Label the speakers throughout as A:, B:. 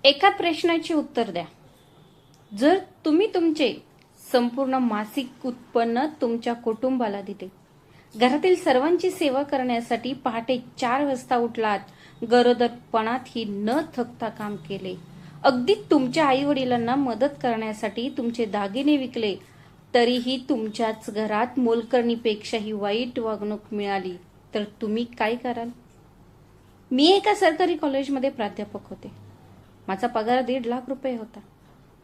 A: एका प्रश्नाचे उत्तर द्या. जर तुम्ही तुमचे संपूर्ण मासिक उत्पन्न तुमच्या कुटुंबाला दिले, घरातील सर्वांची सेवा करण्यासाठी पहाटे 4 वाजता उठलात, गरोदरपणातही न थकता काम केले, अगदी तुमच्या आई वडिलांना मदत करण्यासाठी तुमचे दागिने विकले, तरीही तुमच्याच घरात मोलकरणीपेक्षाही वाईट वागणूक मिळाली, तर तुम्ही काय कराल? मी एका सरकारी कॉलेजमध्ये प्राध्यापक होते. माझा पगार 1.5 लाख रुपये होता.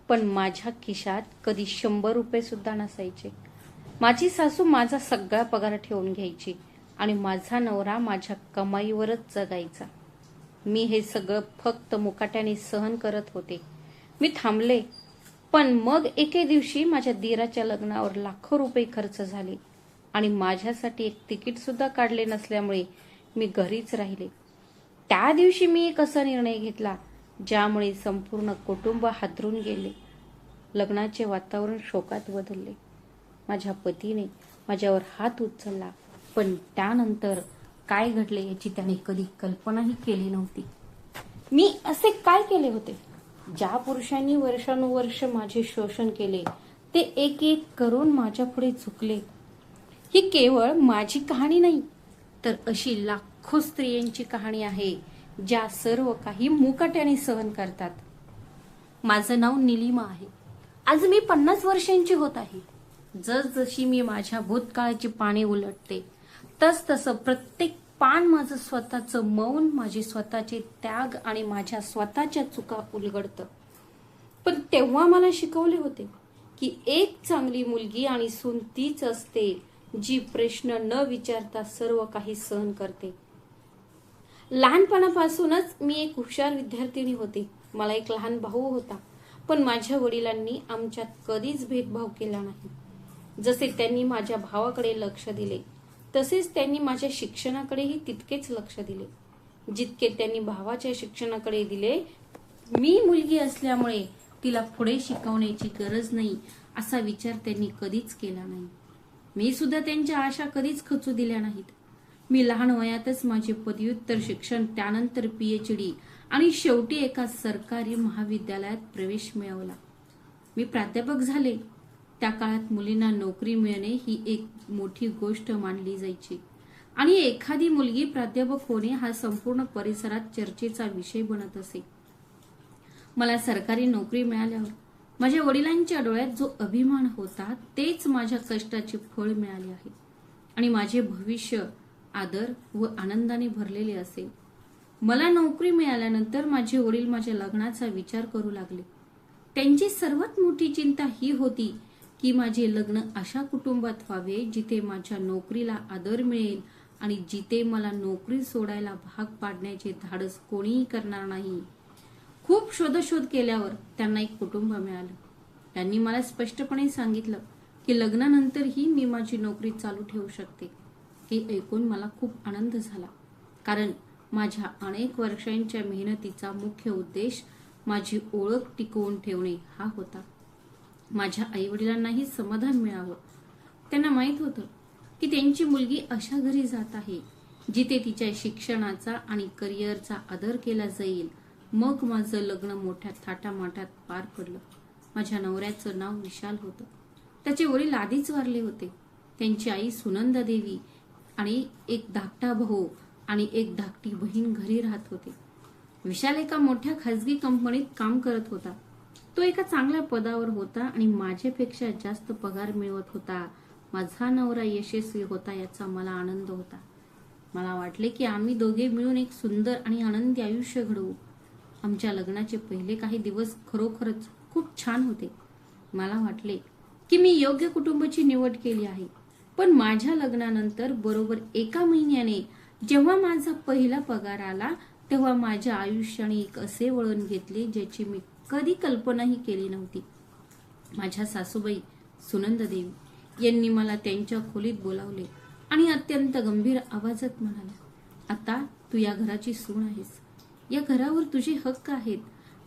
A: पण माझ्या खिशात कधी 100 रुपये सुद्धा नसायचे. माझी सासू माझा सगळा पगार ठेवून घ्यायची आणि माझा नवरा माझ्या कमाईवरच जगायचा. मी हे सगळं फक्त मुकाट्याने सहन करत होते. मी थांबले, पण मग एके दिवशी माझ्या दीराच्या लग्नावर लाखो रुपये खर्च झाले आणि माझ्यासाठी एक तिकीट सुद्धा काढले नसल्यामुळे मी घरीच राहिले. त्या दिवशी मी एक असा निर्णय घेतला ज्यामुळे संपूर्ण कुटुंब हादरून गेले. लग्नाचे वातावरण शोकात बदलले. माझ्या पतीने माझ्यावर हात उचलला, पण त्यानंतर काय घडले याची त्याने कधी कल्पनाही केली नव्हती. मी असे काय केले होते? ज्या पुरुषांनी वर्षानुवर्ष माझे शोषण केले ते एक एक करून माझ्या पुढे झुकले. ही केवळ माझी कहाणी नाही, तर अशी लाखो स्त्रियांची कहाणी आहे ज्या सर्व काही मुकाट्याने सहन करतात. माझं नाव निलिमा आहे. आज मी 50 वर्षांची होत आहे. जसजशी मी माझ्या भूतकाळाची पाने उलटते, तसतसं प्रत्येक पान माझं स्वतःचं मौन, माझे स्वतःचे त्याग आणि माझ्या स्वतःच्या चुका उलगडतं. पण तेव्हा मला शिकवले होते की एक चांगली मुलगी आणि सून तीच असते जी प्रश्न न विचारता सर्व काही सहन करते. लहानपणापासूनच मी एक हुशार विद्यार्थिनी होते. मला एक लहान भाऊ होता, पण माझ्या वडिलांनी आमच्यात कधीच भेदभाव केला नाही. जसे त्यांनी माझ्या भावाकडे लक्ष दिले, तसेच त्यांनी माझ्या शिक्षणाकडेही तितकेच लक्ष दिले जितके त्यांनी भावाच्या शिक्षणाकडे दिले. मी मुलगी असल्यामुळे तिला पुढे शिकवण्याची गरज नाही असा विचार त्यांनी कधीच केला नाही. मी सुद्धा त्यांच्या आशा कधीच खचू दिल्या नाहीत. मी लहान वयातच माझे पदव्युत्तर शिक्षण, त्यानंतर PhD आणि शेवटी एका सरकारी महाविद्यालयात प्रवेश मिळवला. मी प्राध्यापक झाले. त्या काळात मुलींना नोकरी मिळणे ही एक मोठी गोष्ट मानली जायची आणि एखादी मुलगी प्राध्यापक होणे हा संपूर्ण परिसरात चर्चेचा विषय बनत असे. मला सरकारी नोकरी मिळाल्यावर माझ्या वडिलांच्या डोळ्यात जो अभिमान होता तेच माझ्या कष्टाचे फळ मिळाले आहे आणि माझे भविष्य आदर व आनंदाने भरलेले असेल. मला नोकरी मिळाल्यानंतर माझे वडील माझ्या लग्नाचा विचार करू लागले. त्यांची सर्वात मोठी चिंता ही होती की माझे लग्न अशा कुटुंबात व्हावे जिथे माझ्या नोकरीला आदर मिळेल आणि जिथे मला नोकरी सोडायला भाग पाडण्याचे धाडस कोणीही करणार नाही. खूप शोधाशोध केल्यावर त्यांना एक कुटुंब मिळालं. त्यांनी मला स्पष्टपणे सांगितलं की लग्नानंतरही मी माझी नोकरी चालू ठेवू शकते. हे ऐकून मला खूप आनंद झाला, कारण माझ्या अनेक वर्षांच्या मेहनतीचा मुख्य उद्देश माझी ओळख टिकवून ठेवणे हा होता. माझ्या आईवडिलांनाही समाधान मिळावं. त्यांना माहित होतं की त्यांची मुलगी अशा घरी जात आहे जिथे तिच्या शिक्षणाचा आणि करिअरचा आदर केला जाईल. मग माझं लग्न मोठ्या थाटामाटात पार पडलं. माझ्या नवऱ्याचं नाव विशाल होतं. त्याचे वडील आधीच वारले होते. त्यांची आई सुनंदा देवी आणि एक धाकटा भाऊ आणि एक धाकटी बहीण घरी राहत होते. विशाल एका मोठ्या खासगी कंपनीत काम करत होता. तो एका चांगल्या पदावर होता आणि माझ्यापेक्षा जास्त पगार मिळवत होता. माझा नवरा यशस्वी होता याचा मला आनंद होता. मला वाटले की आम्ही दोघे मिळून एक सुंदर आणि आनंदी आयुष्य घडवू. आमच्या लग्नाचे पहिले काही दिवस खरोखरच खूप छान होते. मला वाटले की मी योग्य कुटुंबाची निवड केली आहे. पण माझ्या लग्नानंतर बरोबर 1 महिन्याने जेव्हा माझा पहिला पगार आला, तेव्हा माझ्या आयुष्याने एक असे वळण घेतले ज्याची मी कधी कल्पनाही केली नव्हती. माझ्या सासूबाई सुनंदा देवी यांनी मला त्यांच्या खोलीत बोलावले आणि अत्यंत गंभीर आवाजात म्हणाल्या, आता तू या घराची सून आहेस. या घरावर तुझे हक्क आहेत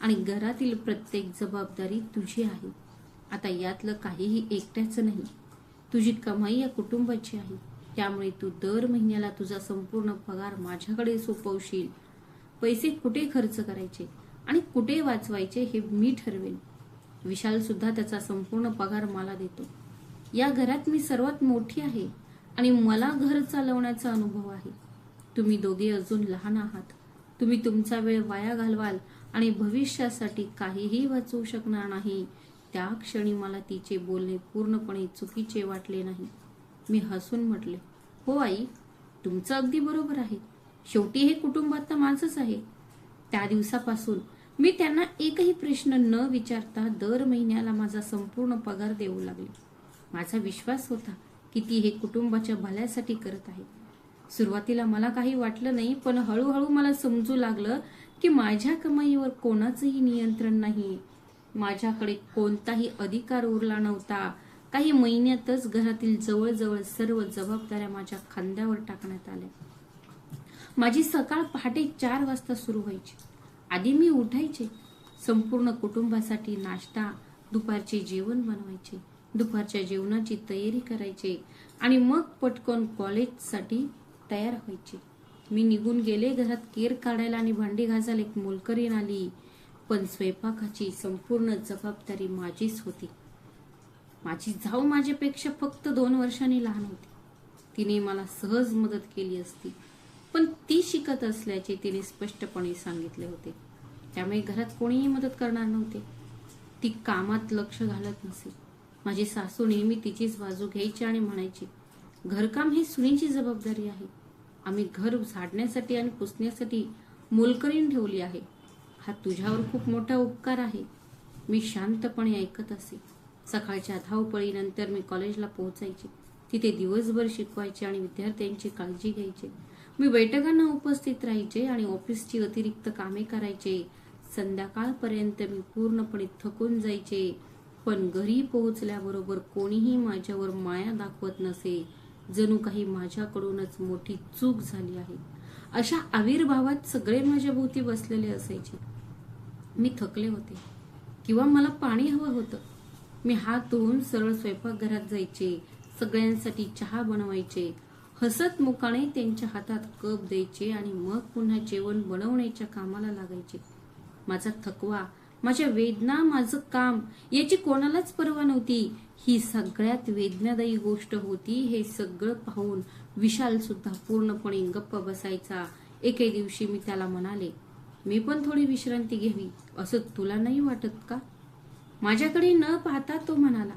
A: आणि घरातील प्रत्येक जबाबदारी तुझी आहे. आता यातलं काहीही एकट्याचं नाही. तुझी कमाई या कुटुंबाची आहे. त्यामुळे तू दर महिन्याला तुझा संपूर्ण पगार माझ्याकडे सोपवशील. पैसे कुठे खर्च करायचे आणि कुठे वाचवायचे हे मी ठरवेन. विशाल सुद्धा त्याचा संपूर्ण पगार मला देतो. या घरात मी सर्वात मोठी आहे आणि मला घर चालवण्याचा अनुभव आहे. तुम्ही दोघे अजून लहान आहात. तुम्ही तुमचा वेळ वाया घालवाल आणि भविष्यासाठी काहीही वाचवू शकणार नाही. त्या क्षणी मला तिचे बोलणे पूर्णपणे चुकीचे वाटले नाही. मी हसून म्हटले, हो आई, तुमचं अगदी बरोबर आहे. शेवटी हे कुटुंबातलं माणसंच आहे. त्या दिवसापासून मी त्यांना एकही प्रश्न न विचारता दर महिन्याला माझा संपूर्ण पगार देऊ लागले. माझा विश्वास होता की ती हे कुटुंबाच्या भल्यासाठी करत आहे. सुरुवातीला मला काही वाटलं नाही, पण हळूहळू मला समजू लागलं की माझ्या कमाईवर कोणाचंही नियंत्रण नाही. माझ्याकडे कोणताही अधिकार उरला नव्हता. काही महिन्यातच घरातील जवळजवळ सर्व जबाबदाऱ्या माझ्या खांद्यावर टाकण्यात आल्या. माझी सकाळ पहाटे 4 वाजता सुरू व्हायची. आधी मी उठायचे, संपूर्ण कुटुंबासाठी नाश्ता, दुपारचे जेवण बनवायचे, दुपारच्या जेवणाची तयारी करायचे आणि मग पटकन कॉलेजसाठी तयार व्हायचे. मी निघून गेले. घरात केर काढायला आणि भांडी घासायला एक मोलकरीण आली, पण स्वयंपाकाची संपूर्ण जबाबदारी माझीच होती. माझी जाऊ माझ्यापेक्षा फक्त 2 वर्षांनी लहान होती. तिने मला सहज मदत केली असती, पण ती शिकत असल्याचे तिने स्पष्टपणे सांगितले होते. त्यामुळे घरात कोणीही मदत करणार नव्हते. ती कामात लक्ष घालत नसे. माझी सासू नेहमी तिचीच बाजू घ्यायची आणि म्हणायची, घरकाम ही सुनेची जबाबदारी आहे. आम्ही घर झाडण्यासाठी आणि पुसण्यासाठी मोलकरीण ठेवली आहे. हा तुझ्यावर खूप मोठा उपकार आहे. मी शांतपणे ऐकत असे. सकाळच्या धावपळीनंतर मी कॉलेजला पोहोचायचे. तिथे दिवसभर शिकवायचे आणि विद्यार्थ्यांची काळजी घ्यायचे. मी बैठकांना उपस्थित राहायचे आणि ऑफिसची अतिरिक्त कामे करायचे. संध्याकाळपर्यंत मी पूर्णपणे थकून जायचे, पण घरी पोहोचल्याबरोबर कोणीही माझ्यावर माया दाखवत नसे. जणू काही माझ्याकडूनच मोठी चूक झाली आहे अशा आविर्भावात सगळे माझ्या भोवती बसलेले असायचे. मी थकले होते किंवा मला पाणी हवं होतं. मी हात धुवून सरळ स्वयंपाकघरात जायचे. सगळ्यांसाठी चहा बनवायचे. हसत मुखाने त्यांच्या हातात कप द्यायचे आणि मग पुन्हा जेवण बनवण्याच्या कामाला लागायचे. माझा थकवा, माझ्या वेदना, माझं काम याची कोणालाच पर्वा नव्हती. ही सगळ्यात वेदनादायी गोष्ट होती. हे सगळं पाहून विशाल सुद्धा पूर्णपणे गप्प बसायचा. एके दिवशी मी त्याला म्हणाले, मी पण थोडी विश्रांती घ्यावी असं तुला नाही वाटत का? माझ्याकडे न पाहता तो म्हणाला,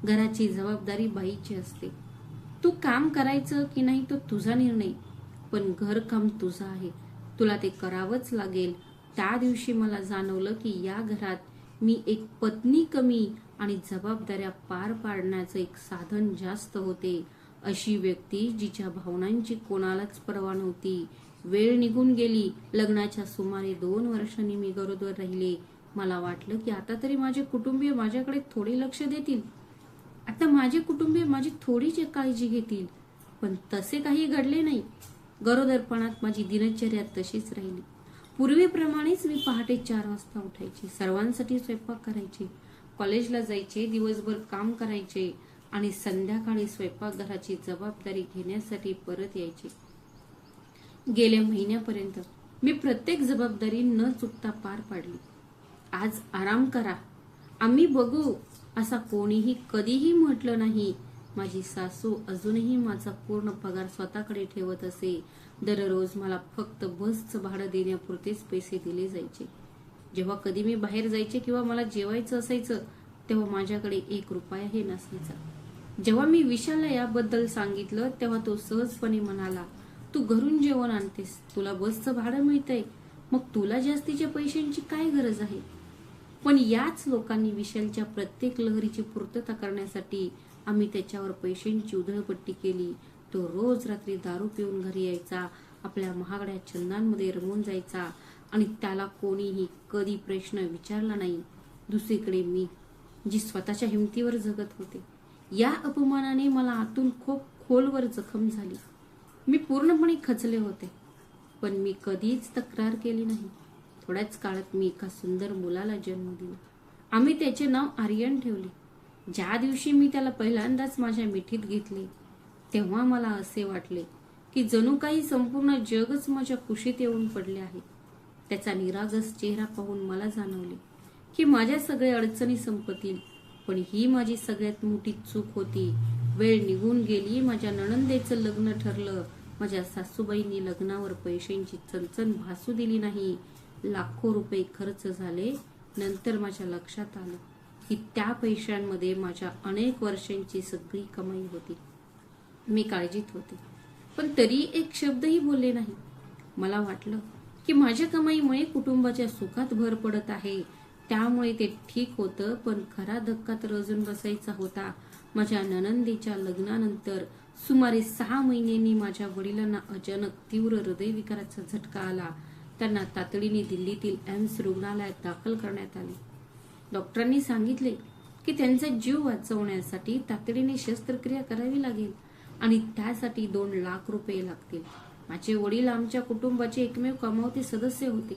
A: घराची जबाबदारी बाईची असते. तू काम करायचं की नाही तो तुझा निर्णय, पण घरकाम तुझं आहे. तुला ते करावंच लागेल. त्या दिवशी मला जाणवलं की या घरात मी एक पत्नी कमी आणि जबाबदाऱ्या पार पाडण्याचं एक साधन जास्त होते. अशी व्यक्ती जिच्या भावनांची कोणालाच पर्वा नव्हती. वेळ निघून गेली. लग्नाच्या सुमारे 2 वर्षांनी मी गरोदर राहिले. मला वाटलं की आता तरी माझे कुटुंबीय माझ्याकडे थोडे लक्ष देतील. आता माझे कुटुंबीय माझी थोडीशी काळजी घेतील. पण तसे काही घडले नाही. गरोदरपणात माझी दिनचर्या तशीच राहिली. पूर्वीप्रमाणेच मी पहाटे 4 वाजता उठायचे, सर्वांसाठी स्वयंपाक करायचे, कॉलेजला जायचे, दिवसभर काम करायचे आणि संध्याकाळी स्वयंपाकघराची जबाबदारी घेण्यासाठी परत यायचे. गेल्या महिन्यापर्यंत मी प्रत्येक जबाबदारी न चुकता पार पाडली. आज आराम करा, आम्ही बघू असा कोणीही कधीही म्हटलं नाही. माझी सासू अजूनही माझा पूर्ण पगार स्वतःकडे ठेवत असे. दररोज मला फक्त बसचं भाडं देण्यापुरतेच पैसे दिले जायचे. जेव्हा कधी मी बाहेर जायचे किंवा मला जेवायचं असायचं तेव्हा माझ्याकडे 1 रुपयाही नसायचा. जेव्हा मी विशालला याबद्दल सांगितलं तेव्हा तो सहजपणे म्हणाला, तू घरून जेवण आणतेस, तुला बसचं भाडं मिळतंय, मग तुला जास्तीच्या पैशांची काय गरज आहे? पण याच लोकांनी विशालच्या प्रत्येक लहरीची पूर्तता करण्यासाठी आम्ही त्याच्यावर पैशांची उधळपट्टी केली. तो रोज रात्री दारू पिऊन घरी यायचा, आपल्या महागड्या चंदांमध्ये रमून जायचा आणि त्याला कोणीही कधी प्रश्न विचारला नाही. दुसरीकडे मी जी स्वतःच्या हिमतीवर जगत होते, या अपमानाने मला आतून खूप खोलवर जखम झाली. मी पूर्णपणे खचले होते, पण मी कधीच तक्रार केली नाही. थोड्याच काळात मी एका सुंदर मुलाला जन्म दिला. आम्ही त्याचे नाव आर्यन ठेवले. ज्या दिवशी मी त्याला पहिल्यांदाच माझ्या मिठीत घेतले तेव्हा मला असे वाटले की जणू काही संपूर्ण जगच माझ्या कुशीत येऊन पडले आहे. त्याचा निरागस चेहरा पाहून मला जाणवले की माझ्या सगळ्या अडचणी संपतील. पण ही माझी सगळ्यात मोठी चूक होती. वेळ निघून गेली. माझ्या नणंदेचं लग्न ठरलं. माझ्या सासूबाईंनी लग्नावर पैशांची चणचण भासू दिली नाही. लाखो रुपये खर्च झाले. नंतर माझ्या लक्षात आलं की त्या पैशांमध्ये माझ्या अनेक वर्षांची सगळी कमाई होती. मी काळजीत होते, पण तरी एक शब्दही बोलले नाही. मला वाटलं की माझ्या कमाईमुळे कुटुंबाच्या सुखात भर पडत आहे, त्यामुळे ते ठीक होतं. पण खरा धक्का तर अजून बसायचा होता. माझ्या नणंदीच्या लग्नानंतर सुमारे 6 महिन्यांनी माझ्या वडिलांना अचानक तीव्र हृदयविकाराचा झटका आला. त्यांना तातडीने दिल्लीतील एम्स रुग्णालयात दाखल करण्यात आले. डॉक्टरांनी सांगितले की त्यांचा जीव वाचवण्यासाठी तातडीने शस्त्रक्रिया करावी लागेल आणि त्यासाठी 2 लाख रुपये लागतील. माझे वडील आमच्या कुटुंबाचे एकमेव कमावते सदस्य होते.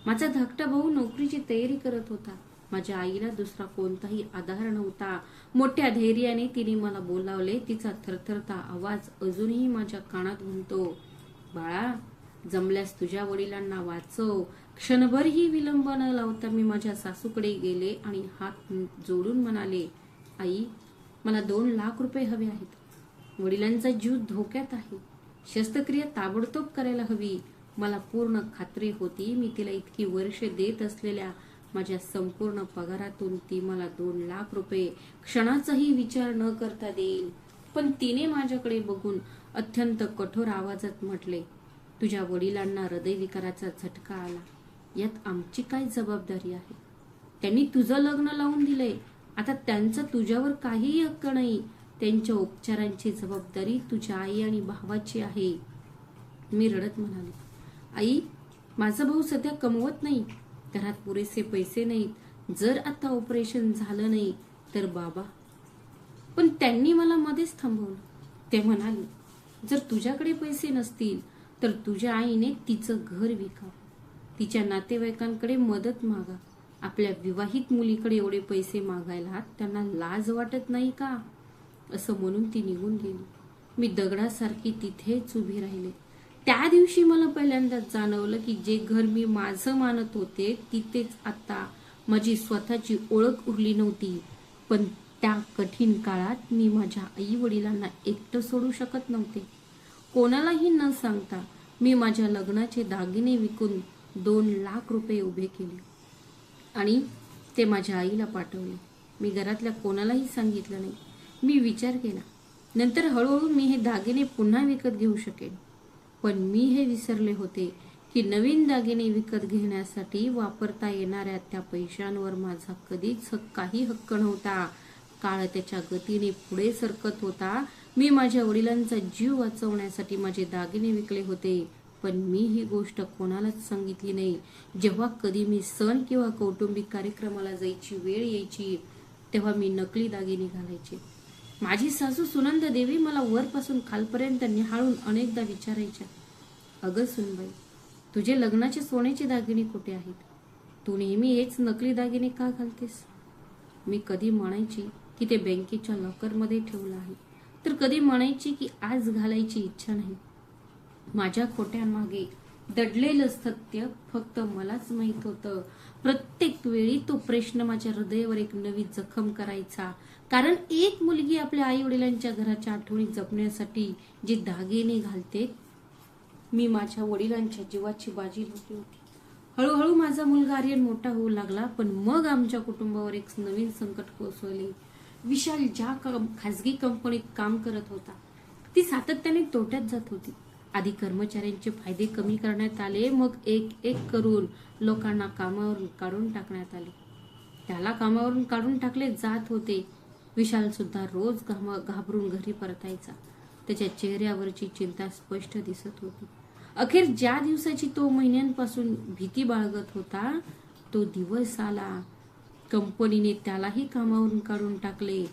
A: माझा धाकटा भाऊ नोकरीची तयारी करत होता. माझ्या आईला दुसरा कोणताही आधार नव्हता. मोठ्या धैर्याने तिने मला बोलावले. तिचा थरथरता आवाज अजूनही माझ्या कानात घुमतो. बाळा, जमल्यास तुझ्या वडिलांना वाचव. क्षणभरही विलंब न लावता मी माझ्या सासूकडे गेले आणि हात जोडून म्हणाले, आई, मला 2 लाख रुपये हवे आहेत. वडिलांचा जीव धोक्यात आहे. शस्त्रक्रिया ताबडतोब करायला हवी. मला पूर्ण खात्री होती मी तिला इतकी वर्ष देत असलेल्या माझ्या संपूर्ण पगारातून ती मला 2 लाख रुपये क्षणाचाही विचार न करता देईल. पण तिने माझ्याकडे बघून अत्यंत कठोर आवाजात म्हटले, तुझ्या वडिलांना हृदयविकाराचा झटका आला. यात आमची काय जबाबदारी आहे? त्यांनी तुझं लग्न लावून दिलंय. आता त्यांचा तुझ्यावर काहीही हक्क नाही. त्यांच्या उपचारांची जबाबदारी तुझ्या आई आणि भावाची आहे. मी रडत म्हणाले, आई, माझा भाऊ सध्या कमवत नाही. घरात पुरेसे पैसे नाहीत. जर आता ऑपरेशन झालं नाही तर बाबा. पण त्यांनी मला मध्येच थांबवलं. ते म्हणाले, जर तुझ्याकडे पैसे नसतील तर तुझ्या आईने तिचं घर विकावं. तिच्या नातेवाईकांकडे मदत मागा. आपल्या विवाहित मुलीकडे एवढे पैसे मागायला त्यांना लाज वाटत नाही का? असं म्हणून ती निघून गेली. मी दगडासारखी तिथेच उभी राहिले. त्या दिवशी मला पहिल्यांदा जाणवलं की जे घर मी माझं मानत होते तिथेच आता माझी स्वतःची ओळख उरली नव्हती. पण त्या कठीण काळात मी माझ्या आई वडिलांना एकटं सोडू शकत नव्हते. कोणालाही न सांगता मी माझ्या लग्नाचे दागिने विकून 2 लाख रुपये उभे केले आणि ते माझ्या आईला पाठवले. मी घरातल्या कोणालाही सांगितलं नाही. मी विचार केला, नंतर हळूहळू मी हे दागिने पुन्हा विकत घेऊ शकेन. पण मी हे विसरले होते की नवीन दागिने विकत घेण्यासाठी वापरता येणाऱ्या त्या पैशांवर माझा कधीच काही हक्क नव्हता. काळ त्याच्या गतीने पुढे सरकत होता. मी माझ्या वडिलांचा जीव वाचवण्यासाठी माझे दागिने विकले होते. पण मी ही गोष्ट कोणालाच सांगितली नाही. जेव्हा कधी मी सण किंवा कौटुंबिक कार्यक्रमाला जायची वेळ यायची तेव्हा मी नकली दागिने घालायचे. माझी सासू सुनंदा देवी मला वरपासून खालपर्यंत निहाळून अनेकदा विचारायच्या, अगं सुनबाई, तुझे लग्नाचे सोन्याचे दागिने कुठे आहेत? तू नेहमी हेच नकली दागिने का घालतेस? मी कधी म्हणायची की ते बँकेच्या लॉकरमध्ये ठेवलं आहे, तर कधी म्हणायची की आज घालायची इच्छा नाही. माझ्या खोट्यांमागे दडलेलं सत्य फक्त मलाच माहित होतं. प्रत्येक वेळी तो प्रश्न माझ्या हृदयावर एक नवी जखम करायचा. कारण एक मुलगी आपल्या आई वडिलांच्या घराच्या आठवणी जपण्यासाठी जे दागिने घालते, मी माझ्या वडिलांच्या जीवाची बाजी लावली होती. हळूहळू माझा मुलगा आर्यन मोठा होऊ लागला. पण मग आमच्या कुटुंबावर एक नवीन संकट कोसळले. विशाल ज्या खासगी कंपनीत काम करत होता ती सातत्याने तोट्यात जात होती. आधी कर्मचाऱ्यांचे फायदे कमी करण्यात आले, मग एक एक करून लोकांना कामावरून काढून टाकण्यात आले. त्याला कामावरून काढून टाकले जात होते. विशाल सुद्धा रोज घाबरून घरी परतायचा. त्याच्या चेहऱ्यावरची चिंता स्पष्ट दिसत होती. अखेर ज्या दिवसाची तो महिन्यांपासून भीती बाळगत होता तो दिवस आला. कंपनीने त्यालाही कामावरून काढून टाकले.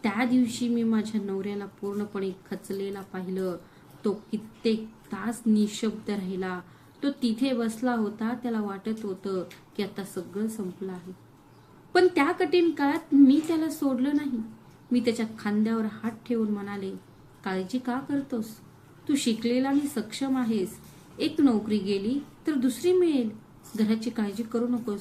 A: त्या दिवशी मी माझ्या नवऱ्याला पूर्णपणे खचलेला पाहिलं. तो कित्येक तास निशब्द राहिला. तो तिथे बसला होता. त्याला वाटत होतं की आता सगळं संपलं आहे. पण त्या कठीण काळात मी त्याला सोडलं नाही. मी त्याच्या खांद्यावर हात ठेवून म्हणाले, काळजी का करतोस? तू शिकलेला आणि सक्षम आहेस. एक नोकरी गेली तर दुसरी मिळेल. घराची काळजी करू नकोस,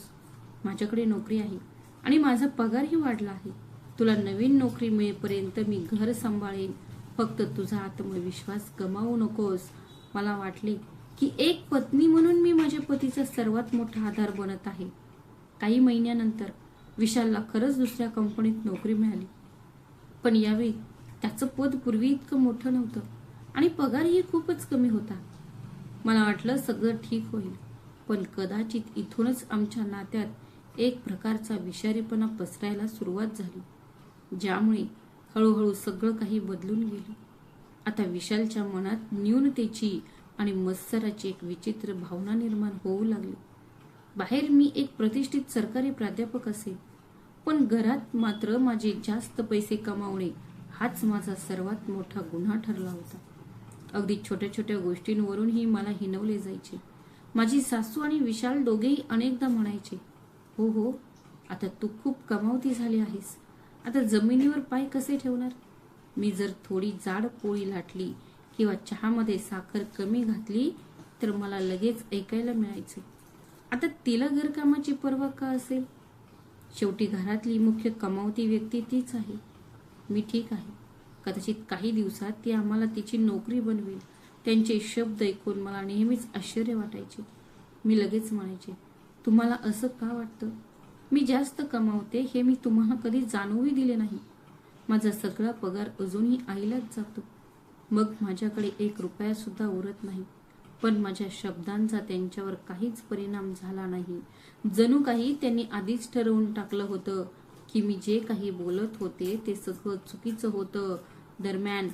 A: माझ्याकडे नोकरी आहे आणि माझा पगारही वाढला आहे. तुला नवीन नोकरी मिळेपर्यंत मी घर सांभाळेन. फक्त तुझा आत्मविश्वास गमावू नकोस. मला वाटले की एक पत्नी म्हणून मी माझ्या पतीचा सर्वात मोठा आधार बनत आहे. काही महिन्यानंतर विशालला खरंच दुसऱ्या कंपनीत नोकरी मिळाली. पण यावेळी त्याचं पद पूर्वी इतकं मोठं नव्हतं आणि पगारही खूपच कमी होता. मला वाटलं सगळं ठीक होईल, पण कदाचित इथूनच आमच्या नात्यात एक प्रकारचा विषारीपणा पसरायला सुरुवात झाली, ज्यामुळे हळूहळू सगळं काही बदलून गेलं. आता विशालच्या मनात न्यूनतेची आणि मत्सराची एक विचित्र भावना निर्माण होऊ लागली. बाहेर मी एक प्रतिष्ठित सरकारी प्राध्यापक असे, पण घरात मात्र माझे जास्त पैसे कमावणे हाच माझा सर्वात मोठा गुन्हा ठरला होता. अगदी छोट्या छोट्या गोष्टींवरूनही मला हिणवले जायचे. माझी सासू आणि विशाल दोघेही अनेकदा म्हणायचे, हो हो, आता तू खूप कमावती झाली आहेस, आता जमिनीवर पाय कसे ठेवणार. मी जर थोडी जाड पोळी लाटली किंवा चहामध्ये साखर कमी घातली तर मला लगेच ऐकायला मिळायचे, आता तिला घरकामाची पर्वा का असेल. शेवटी घरातली मुख्य कमावती व्यक्ती तीच आहे. मी ठीक आहे, कदाचित काही दिवसात ती आम्हाला तिची नोकरी बनवेल. त्यांचे शब्द ऐकून मला नेहमीच आश्चर्य वाटायचे. मी लगेच म्हणायचे, तुम्हाला असं का वाटतं. मी जास्त कमावते हे मी तुम्हाला कधी जाणवूही दिले नाही. माझा सगळा पगार अजूनही आईलाच जातो. मग माझ्याकडे 1 रुपया सुद्धा उरत नाही. पण माझ्या शब्दांचा त्यांच्यावर काहीच परिणाम झाला नाही. जणू काही त्यांनी आधीच ठरवून टाकलं होतं की मी जे काही बोलत होते ते सगळं चुकीचं होतं. दरम्यान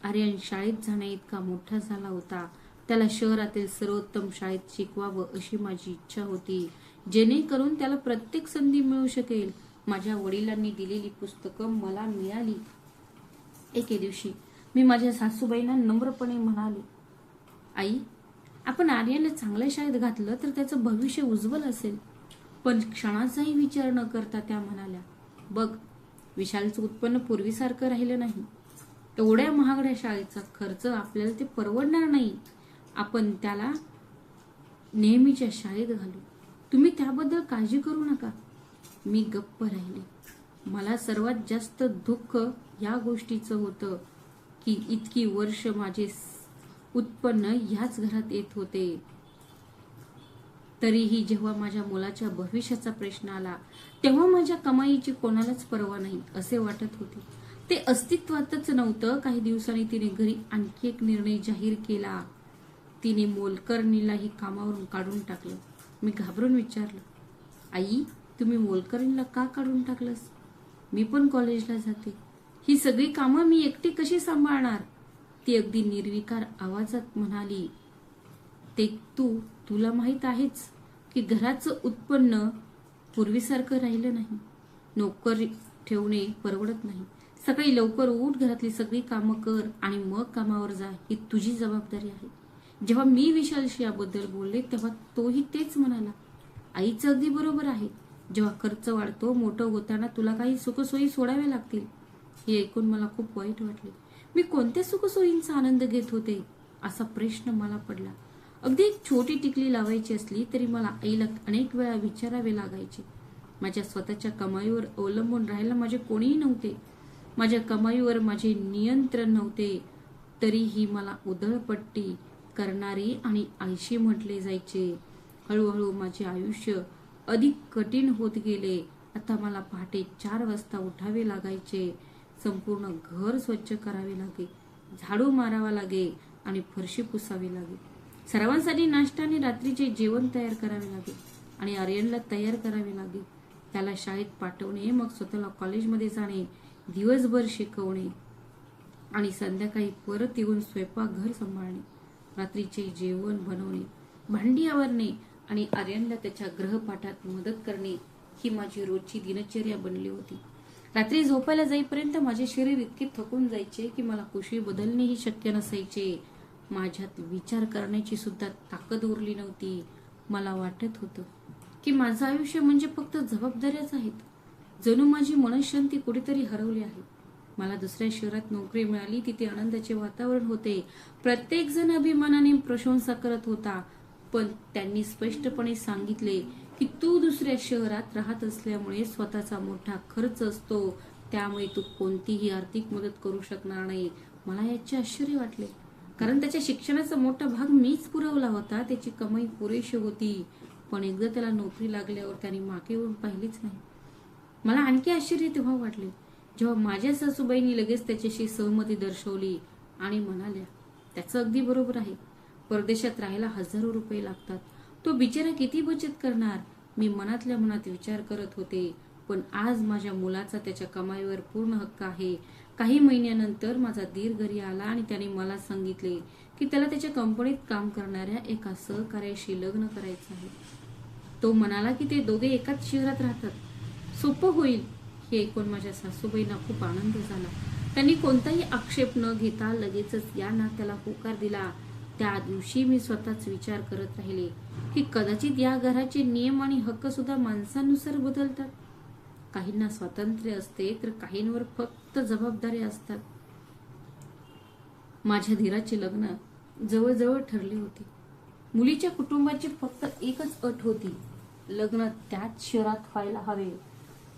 A: आर्यन शाळेत जाण्या इतका मोठा झाला होता. त्याला शहरातील सर्वोत्तम शाळेत शिकवावं अशी माझी इच्छा होती, जेणेकरून त्याला प्रत्येक संधी मिळू शकेल. माझ्या वडिलांनी दिलेली पुस्तकं मला मिळाली. एके दिवशी मी माझ्या सासूबाईंना नम्रपणे म्हणाले, आई, आपण आर्यनला चांगल्या शाळेत घातलं तर त्याचं भविष्य उज्ज्वल असेल. पण क्षणाचाही विचार न करता त्या म्हणाल्या, बघ, विशालचं उत्पन्न पूर्वीसारखं राहिलं नाही. एवढ्या महागड्या शाळेचा खर्च आपल्याला ते परवडणार नाही. आपण त्याला नेहमीच्या शाळेत घालू. तुम्ही त्याबद्दल काळजी करू नका. मी गप्प राहिले. मला सर्वात जास्त दुःख या गोष्टीचं होतं की इतकी वर्ष माझे उत्पन्न ह्याच घरात येत होते. तरीही जेव्हा माझ्या मुलाच्या भविष्याचा प्रश्न आला तेव्हा माझ्या कमाईची कोणालाच पर्वा नाही असे वाटत होते. ते अस्तित्वातच नव्हतं. काही दिवसांनी तिने घरी आणखी एक निर्णय जाहीर केला. तिने मोलकरणीलाही कामावरून काढून टाकलं. मी घाबरून विचारलं, आई, तुम्ही मोलकरणीला का काढून टाकलंस. मी पण कॉलेजला जाते. ही सगळी कामं मी एकटी कशी सांभाळणार. ती अगदी निर्विकार आवाजात म्हणाली, ते तुला माहित आहेच की घराचं उत्पन्न पूर्वीसारखं राहिलं नाही. नोकर ठेवणे परवडत नाही. सकाळी लवकर उठ, घरातली सगळी कामं कर आणि मग कामावर जा, ही तुझी जबाबदारी आहे. जेव्हा मी विशालशी याबद्दल बोलले तेव्हा तोही तेच म्हणाला, आईचं अगदी बरोबर आहे. जेव्हा खर्च वाढतो, मोठं होताना तुला काही सुखसोयी सोडाव्या लागतील. हे ऐकून मला खूप वाईट वाटले. मी कोणत्या सुखसोयींचा आनंद घेत होते असा प्रश्न मला पडला. अगदी एक छोटी टिकली लावायची असली तरी मला आईला अनेक वेळा विचारावे लागायचे. माझ्या स्वतःच्या कमाईवर अवलंबून राहायला माझे कोणीही नव्हते. माझ्या कमाईवर माझे नियंत्रण नव्हते. तरीही मला उधळपट्टी करणारी आणि आळशी म्हटले जायचे. हळूहळू माझे आयुष्य अधिक कठीण होत गेले. आता मला पहाटे 4 वाजता उठावे लागायचे. संपूर्ण घर स्वच्छ करावे लागे, झाडू मारावा लागे आणि फरशी पुसावी लागे. सर्वांसाठी नाश्ता आणि रात्रीचे जेवण तयार करावे लागे आणि आर्यनला तयार करावे लागे. त्याला शाळेत पाठवणे, मग स्वतःला कॉलेजमध्ये जाणे, दिवसभर शिकवणे आणि संध्याकाळी परत येऊन स्वयंपाकघर सांभाळणे, रात्रीचे जेवण बनवणे, भांडी आवरणे आणि आर्यनला त्याच्या गृहपाठात मदत करणे ही माझी रोजची दिनचर्या बनली होती. रात्री झोपायला जाईपर्यंत माझे शरीर इतके थकून जायचे की मला कुशी बदलणेही शक्य नसायचे. माझ्यात विचार करण्याची सुद्धा ताकद उरली नव्हती. मला वाटत होतं की माझं आयुष्य म्हणजे फक्त जबाबदाऱ्याच आहेत. जणू माझी मनःशांती कुठेतरी हरवली आहे. मला दुसऱ्या शहरात नोकरी मिळाली. तिथे आनंदाचे वातावरण होते. प्रत्येक जण अभिमानाने प्रशंसा करत होता. पण त्यांनी स्पष्टपणे सांगितले की तू दुसऱ्या शहरात राहत असल्यामुळे स्वतःचा मोठा खर्च असतो, त्यामुळे तू कोणतीही आर्थिक मदत करू शकणार नाही. मला याचे आश्चर्य वाटले, कारण त्याच्या शिक्षणाचा मोठा भाग मीच पुरवला होता. त्याची कमाई पुरेशी होती, पण एकदा त्याला नोकरी लागल्यावर त्याने मागे वळून पाहिलीच नाही. मला आणखी आश्चर्य तेव्हा वाटले जेव्हा माझ्या सासूबाईंनी लगेच त्याच्याशी सहमती दर्शवली आणि म्हणाल्या, त्याचं अगदी बरोबर आहे, परदेशात राहायला हजारो रुपये लागतात, तो बिचारा किती बचत करणार. मी मनातल्या मनात विचार करत होते, पण आज माझ्या मुलाचा त्याच्या कमाईवर पूर्ण हक्क आहे. काही महिन्यानंतर माझा दीर घरी आला आणि त्याने मला सांगितले की त्याला त्याच्या कंपनीत काम करणाऱ्या एका सहकार्याशी लग्न करायचं आहे. तो म्हणाला की ते दोघे एकाच शहरात राहतात, सोपं होईल. हे ऐकून माझ्या सासूबाईंना खूप आनंद झाला. त्यांनी कोणताही आक्षेप न घेता लगेचच या नात्याला होकार दिला. त्या दिवशी मी स्वतःच विचार करत राहिले की कदाचित या घराचे नियम आणि हक्क सुद्धा माणसानुसार बदलतात. काहींना स्वातंत्र्य असते तर काहींवर फक्त जबाबदाऱ्या असतात. माझ्या धीराचे लग्न जवळजवळ ठरले होते. मुलीच्या कुटुंबाची फक्त एकच अट होती, लग्न त्याच शहरात व्हायला हवे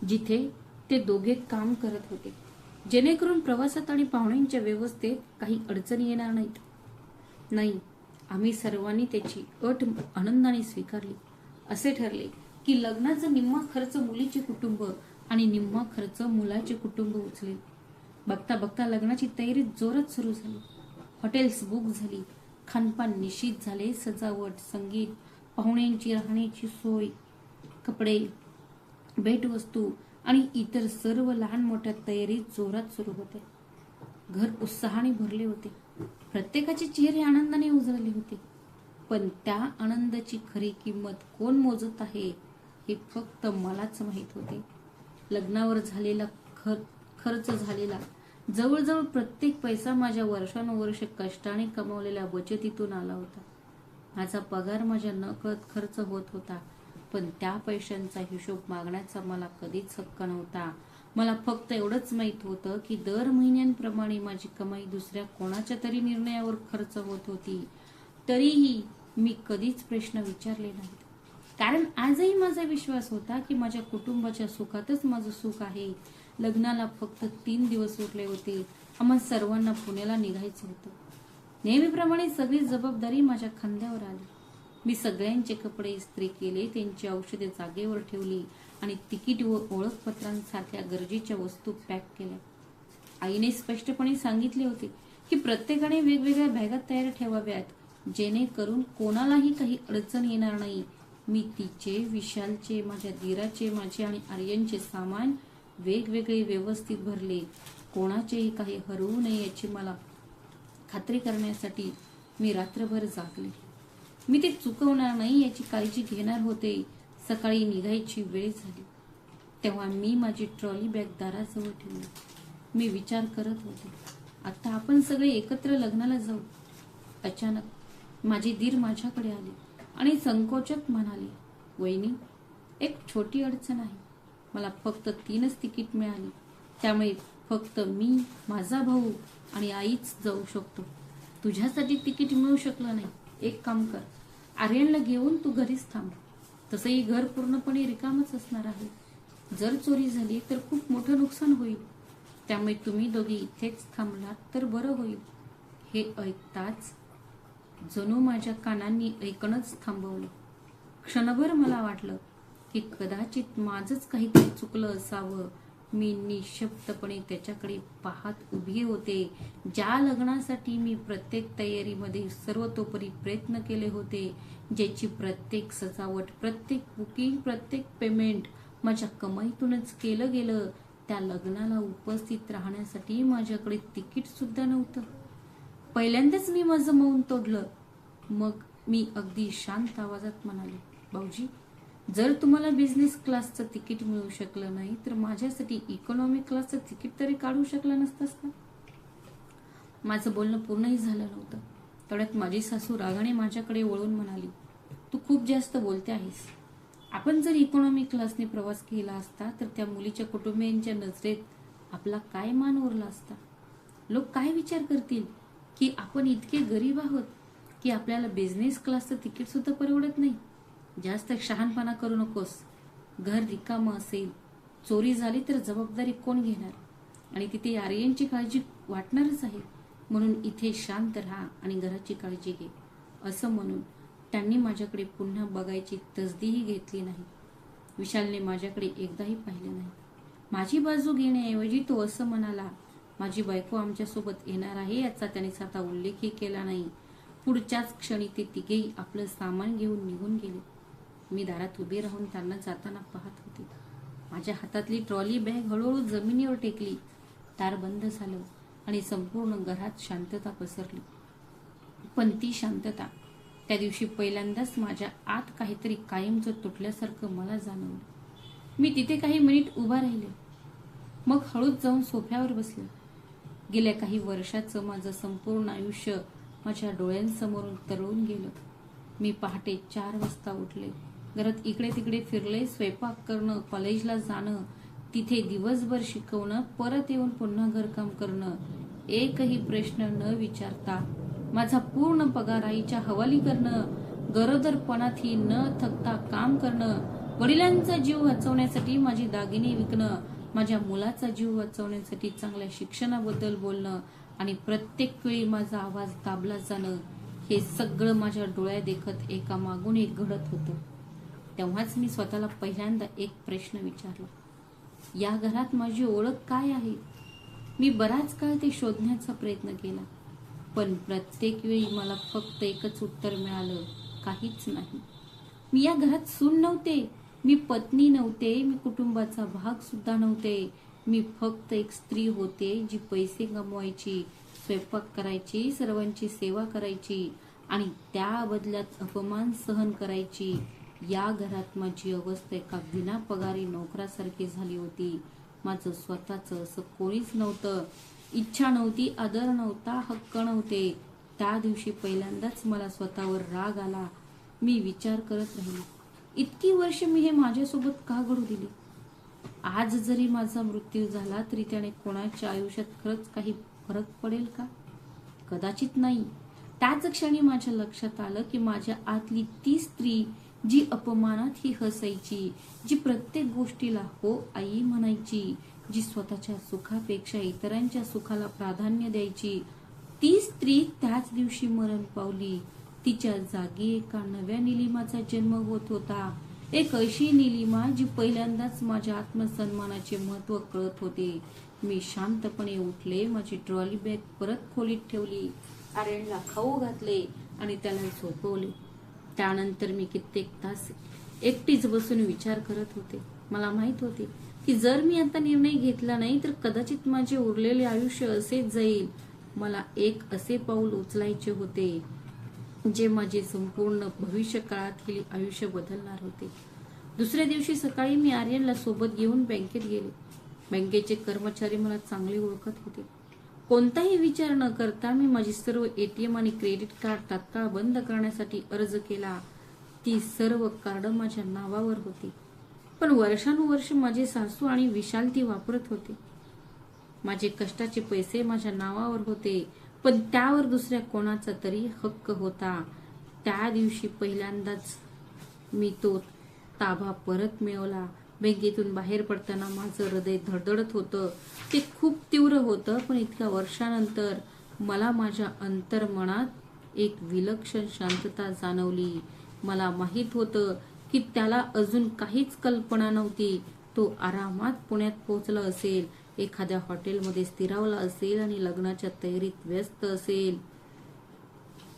A: जिथे ते दोघे काम करत होते, जेणेकरून प्रवासात आणि पाहुण्यांच्या व्यवस्थेत काही अडचणी येणार नाहीत. नाही, आम्ही सर्वांनी त्याची अट आनंदाने स्वीकारली. असे ठरले की लग्नाचा निम्मा खर्च मुलीचे कुटुंब आणि निम्मा खर्च मुलाचे कुटुंब उचलेल. बघता बघता लग्नाची तयारी जोरात सुरू झाली. हॉटेल्स बुक झाली, खानपान निश्चित झाले, सजावट, संगीत, पाहुण्यांची राहण्याची सोय, कपडे, भेटवस्तू आणि इतर सर्व लहान मोठ्या तयारी जोरात सुरू होते. घर उत्साहाने भरले होते. प्रत्येकाचे चेहरे आनंदाने उजळले होते. पण त्या आनंदाची खरी किंमत कोण मोजत आहे हे फक्त मलाच माहित होते. लग्नावर झालेला खर्च झालेला जवळजवळ प्रत्येक पैसा माझ्या वर्षानुवर्ष कष्टाने कमावलेल्या बचतीतून आला होता. माझा पगार माझ्या नकळत खर्च होत होता, पण त्या पैशांचा हिशोब मागण्याचा मला कधीच हक्क नव्हता. मला फक्त एवढंच माहित होतं की दर महिन्यांप्रमाणे माझी कमाई दुसऱ्या कोणाच्या तरी निर्णयावर खर्च होत होती. तरीही मी कधीच प्रश्न विचारले नाहीत, कारण आजही माझा विश्वास होता की माझ्या कुटुंबाच्या सुखातच माझं सुख आहे. लग्नाला फक्त 3 दिवस उरले होते. आम्हा सर्वांना पुण्याला निघायचं होतं. नेहमीप्रमाणे सगळी जबाबदारी माझ्या खांद्यावर आली. मी सगळ्यांचे कपडे इस्त्री केले, त्यांची औषधे जागेवर ठेवली आणि तिकीट व ओळखपत्रांसारख्या गरजेच्या वस्तू पॅक केल्या. आईने स्पष्टपणे सांगितले होते की प्रत्येकाने वेगवेगळ्या बॅगा तयार ठेवाव्यात, जेणेकरून कोणालाही काही अडचण येणार नाही. मी तिचे, विशालचे, माझ्या दीराचे, माझे आणि आर्यनचे सामान वेगवेगळे व्यवस्थित भरले. कोणाचेही काही हरवू नये याची मला खात्री करण्यासाठी मी रात्रभर जागले. मी ते चुकवणार नाही याची काळजी घेणार होते. सकाळी निघायची वेळ झाली तेव्हा मी माझी ट्रॉली बॅग दाराजवळ ठेवली. मी विचार करत होते, आता आपण सगळे एकत्र लग्नाला जाऊ. अचानक माझे दीर माझ्याकडे आले आणि संकोचत म्हणाले, वहिनी, एक छोटी अडचण आहे. मला फक्त 3च तिकीट मिळाली, त्यामुळे फक्त मी, माझा भाऊ आणि आईच जाऊ शकतो. तुझ्यासाठी तिकीट मिळू शकलं नाही. एक काम कर, आर्यनला घेऊन तू घरीच थांब. तसंही घर पूर्णपणे रिकामच असणार आहे. जर चोरी झाली तर खूप मोठं नुकसान होईल, त्यामुळे तुम्ही दोघे इथेच थांबलात तर बरं होईल. हे ऐकताच जणू माझ्या कानांनी ऐकणंच थांबवलं. क्षणभर मला वाटलं की कदाचित माझंच काहीतरी चुकलं असावं. मी निशब्दपणे त्याच्याकडे पाहत उभे होते, ज्या लग्नासाठी मी प्रत्येक तयारीमध्ये सर्वतोपरी प्रयत्न केले होते, ज्याची प्रत्येक सजावट, प्रत्येक बुकिंग, प्रत्येक पेमेंट माझ्या कमाईतूनच केलं गेलं. त्या लग्नाला उपस्थित राहण्यासाठी माझ्याकडे तिकीट सुद्धा नव्हतं. पहिल्यांदाच मी माझं मौन तोडलं. मग मी अगदी शांत आवाजात म्हणाले, भाऊजी, जर तुम्हाला बिझनेस क्लासचं तिकीट मिळू शकलं नाही तर माझ्यासाठी इकॉनॉमी क्लासचं तिकीट तरी काढू शकलं नसतंस का? माझं बोलणं पूर्णही झालं नव्हतं. तेवढ्यात माझी सासू रागाने माझ्याकडे वळून म्हणाली, तू खूप जास्त बोलते आहेस. आपण जर इकॉनॉमी क्लासने प्रवास केला असता तर त्या मुलीच्या कुटुंबियांच्या नजरेत आपला काय मान उरला असता? लोक काय विचार करतील की आपण इतके गरीब आहोत की आपल्याला बिझनेस क्लासचं तिकीट सुद्धा परवडत नाही. जास्त शहाणपणा करू नकोस. घर रिकामं असेल, चोरी झाली तर जबाबदारी कोण घेणार? आणि तिथे आर्यनची काळजी वाटणारच आहे. म्हणून इथे शांत राहा आणि घराची काळजी घे, असं म्हणून त्यांनी माझ्याकडे पुन्हा बघायची तसदीही घेतली नाही. विशालने माझ्याकडे एकदाही पाहिले नाही. माझी बाजू घेण्याऐवजी तो असं म्हणाला, माझी बायको आमच्यासोबत येणार आहे याचा त्याने साधा उल्लेखही केला नाही. पुढच्याच क्षणी ते तिघेही आपलं सामान घेऊन निघून गेले. मी दारात उभी राहून त्यांना जाताना पाहत होते. माझ्या हातातली ट्रॉली बॅग हळूहळू जमिनीवर टेकली. दार बंद झालं आणि संपूर्ण घरात शांतता पसरली. पण ती शांतता त्या दिवशी पहिल्यांदाच माझ्या आत काहीतरी कायमचं तुटल्यासारखं मला जाणवलं. मी तिथे काही मिनिट उभा राहिले, मग हळूच जाऊन सोफ्यावर बसले. गेल्या काही वर्षाचं माझं संपूर्ण आयुष्य माझ्या डोळ्यांसमोरून तरळून गेलं. मी पहाटे 4 वाजता उठले, घरात इकडे तिकडे फिरले, स्वयंपाक करणं, कॉलेजला जाणं, तिथे दिवसभर शिकवणं, परत येऊन पुन्हा घरकाम करणं, एकही प्रश्न न विचारता माझा पूर्ण पगार आईच्या हवाली करणं, गरोदरपणातही न थकता काम करणं, वडिलांचा जीव वाचवण्यासाठी माझी दागिने विकणं, माझ्या मुलाचा जीव वाचवण्यासाठी चांगल्या शिक्षणाबद्दल बोलणं आणि प्रत्येक वेळी माझा आवाज दाबला जाणं, हे सगळं माझ्या डोळ्या देखत एका मागून एक घडत होतं. तेव्हाच मी स्वतःला पहिल्यांदा एक प्रश्न विचारला, या घरात माझी ओळख काय आहे? मी बराच काळ ते शोधण्याचा प्रयत्न केला, पण प्रत्येक वेळी मला फक्त एकच उत्तर मिळालं, काहीच नाही. मी या घरात सून नव्हते, मी पत्नी नव्हते, मी कुटुंबाचा भाग सुद्धा नव्हते. मी फक्त एक स्त्री होते जी पैसे कमवायची, स्वयंपाक करायची, सर्वांची सेवा करायची आणि त्या बदल्यात अपमान सहन करायची. या घरात माझी अवस्था एका बिना पगारी नोकरासारखी झाली होती. माझं स्वतःचं असं कोणीच नव्हतं. इच्छा नव्हती, आदर नव्हता, हक्क नव्हते. त्या दिवशी पहिल्यांदाच मला स्वतःवर राग आला. मी विचार करत राहिले, इतकी वर्ष मी हे माझ्यासोबत का घडू दिली? आज जरी माझा मृत्यू झाला तरी त्याने कोणाच्या आयुष्यात खरंच काही फरक पडेल का? कदाचित नाही. त्याच क्षणी माझ्या लक्षात आलं की माझ्या आतली ती स्त्री जी अपमानात ही हसायची, जी प्रत्येक गोष्टीला हो आई म्हणायची, जी स्वतःच्या सुखापेक्षा इतरांच्या सुखाला प्राधान्य द्यायची, ती स्त्री त्याच दिवशी मरण पावली. तिच्या जागी एका नव्या निलिमाचा जन्म होत होता. एक अशी निलिमा जी पहिल्यांदाच माझ्या आत्मसन्मानाचे महत्व कळत होते. मी शांतपणे उठले, माझी ट्रॉली बॅग परत खोलीत ठेवली, आर्यनला खाऊ घातले आणि त्याला झोपवले. त्यानंतर मी कित्येक तास एकटीच बसून विचार करत होते. मला माहित होते की जर मी आता निर्णय घेतला नाही तर कदाचित माझे उरलेले आयुष्य असेच जाईल. मला एक असे पाऊल उचलायचे होते जे माझे संपूर्ण भविष्य काळातील आयुष्य बदलणार होते. दुसऱ्या दिवशी सकाळी मी आर्यनला सोबत घेऊन बँकेत गेले. बँकेचे कर्मचारी मला चांगले ओळखत होते. कोणताही विचार न करता मी माझी सर्व एटीएम आणि क्रेडिट कार्ड तात्काळ बंद करण्यासाठी अर्ज केला. ती सर्व कार्ड माझ्या नावावर होती, पण वर्षानुवर्ष माझे सासू आणि विशाल ती वापरत होते. माझे कष्टाचे पैसे माझ्या नावावर होते, पण त्यावर दुसऱ्या कोणाचा तरी हक्क होता. त्या दिवशी पहिल्यांदाच मी तो ताबा परत मिळवला. बँकेतून बाहेर पडताना माझं हृदय धडधडत होतं. ते खूप तीव्र होतं, पण इतक्या वर्षानंतर मला माझ्या अंतर्मनात एक विलक्षण शांतता जाणवली. मला माहित होतं की त्याला अजून काहीच कल्पना नव्हती. तो आरामात पुण्यात पोहोचला असेल, एखाद्या हॉटेलमध्ये स्थिरावला असेल आणि लग्नाच्या तयारीत व्यस्त असेल.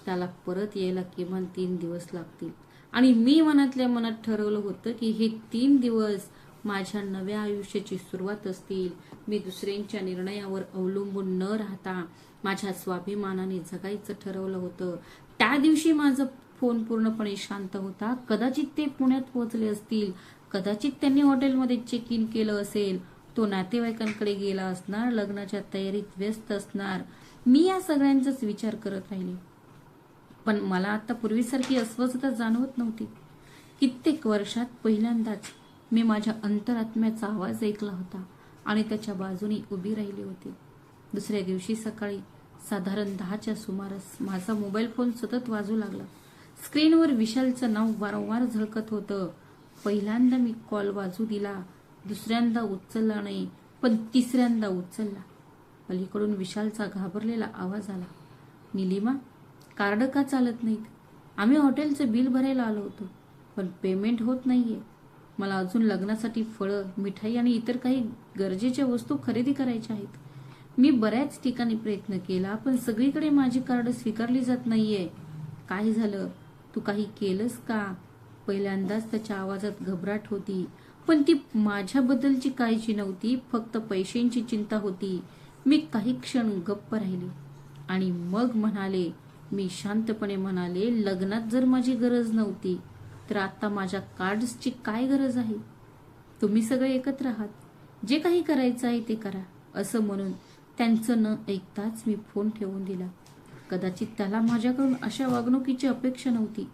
A: त्याला परत यायला किमान 3 दिवस लागतील आणि मी मनातल्या मनात ठरवलं होतं की हे 3 दिवस माझ्या नव्या आयुष्याची सुरुवात असतील. मी दुसऱ्यांच्या निर्णयावर अवलंबून न राहता माझ्या स्वाभिमानाने जगायचं ठरवलं होतं. त्या दिवशी माझा फोन पूर्णपणे शांत होता. कदाचित ते पुण्यात पोहोचले असतील, कदाचित त्यांनी हॉटेलमध्ये चेक इन केलं असेल, तो नातेवाईकांकडे गेला असणार, लग्नाच्या तयारीत व्यस्त असणार. मी या सगळ्यांचाच विचार करत राहिले, पण मला आता पूर्वीसारखी अस्वस्थता जाणवत नव्हती. कित्येक वर्षात पहिल्यांदाच मी माझ्या अंतरात्म्याचा आवाज ऐकला होता आणि त्याच्या बाजूने उभी राहिली होती. दुसऱ्या दिवशी सकाळी साधारण 10च्या सुमारास माझा मोबाईल फोन सतत वाजू लागला. स्क्रीनवर विशालचं नाव वारंवार झळकत होतं. पहिल्यांदा मी कॉल वाजू दिला, दुसऱ्यांदा उचलला नाही, पण तिसऱ्यांदा उचलला. पलीकडून विशालचा घाबरलेला आवाज आला. निलिमा, कार्ड का चालत नाहीत? आम्ही हॉटेलचं बिल भरायला आलो होतो, पण पेमेंट होत नाहीये. मला अजून लग्नासाठी फळं, मिठाई आणि इतर काही गरजेच्या वस्तू खरेदी करायच्या आहेत. मी बऱ्याच ठिकाणी प्रयत्न केला, पण सगळीकडे माझी कार्ड स्वीकारली जात नाहीये. काय झालं? तू काही केलंस का? पहिल्यांदाच त्याच्या आवाजात घबराट होती, पण ती माझ्याबद्दलची काळजी नव्हती, फक्त पैशांची चिंता होती. मी काही क्षण गप्प राहिले आणि मग म्हणाले, मी शांतपणे म्हणाले, लग्नात जर माझी गरज नव्हती तर आता माझ्या कार्ड्सची काय गरज आहे? तुम्ही सगळे एकत्र आहात, जे काही करायचं आहे ते करा, असं म्हणून त्यांचं न ऐकताच मी फोन ठेवून दिला. कदाचित त्याला माझ्याकडून अशा वागणुकीची अपेक्षा नव्हती.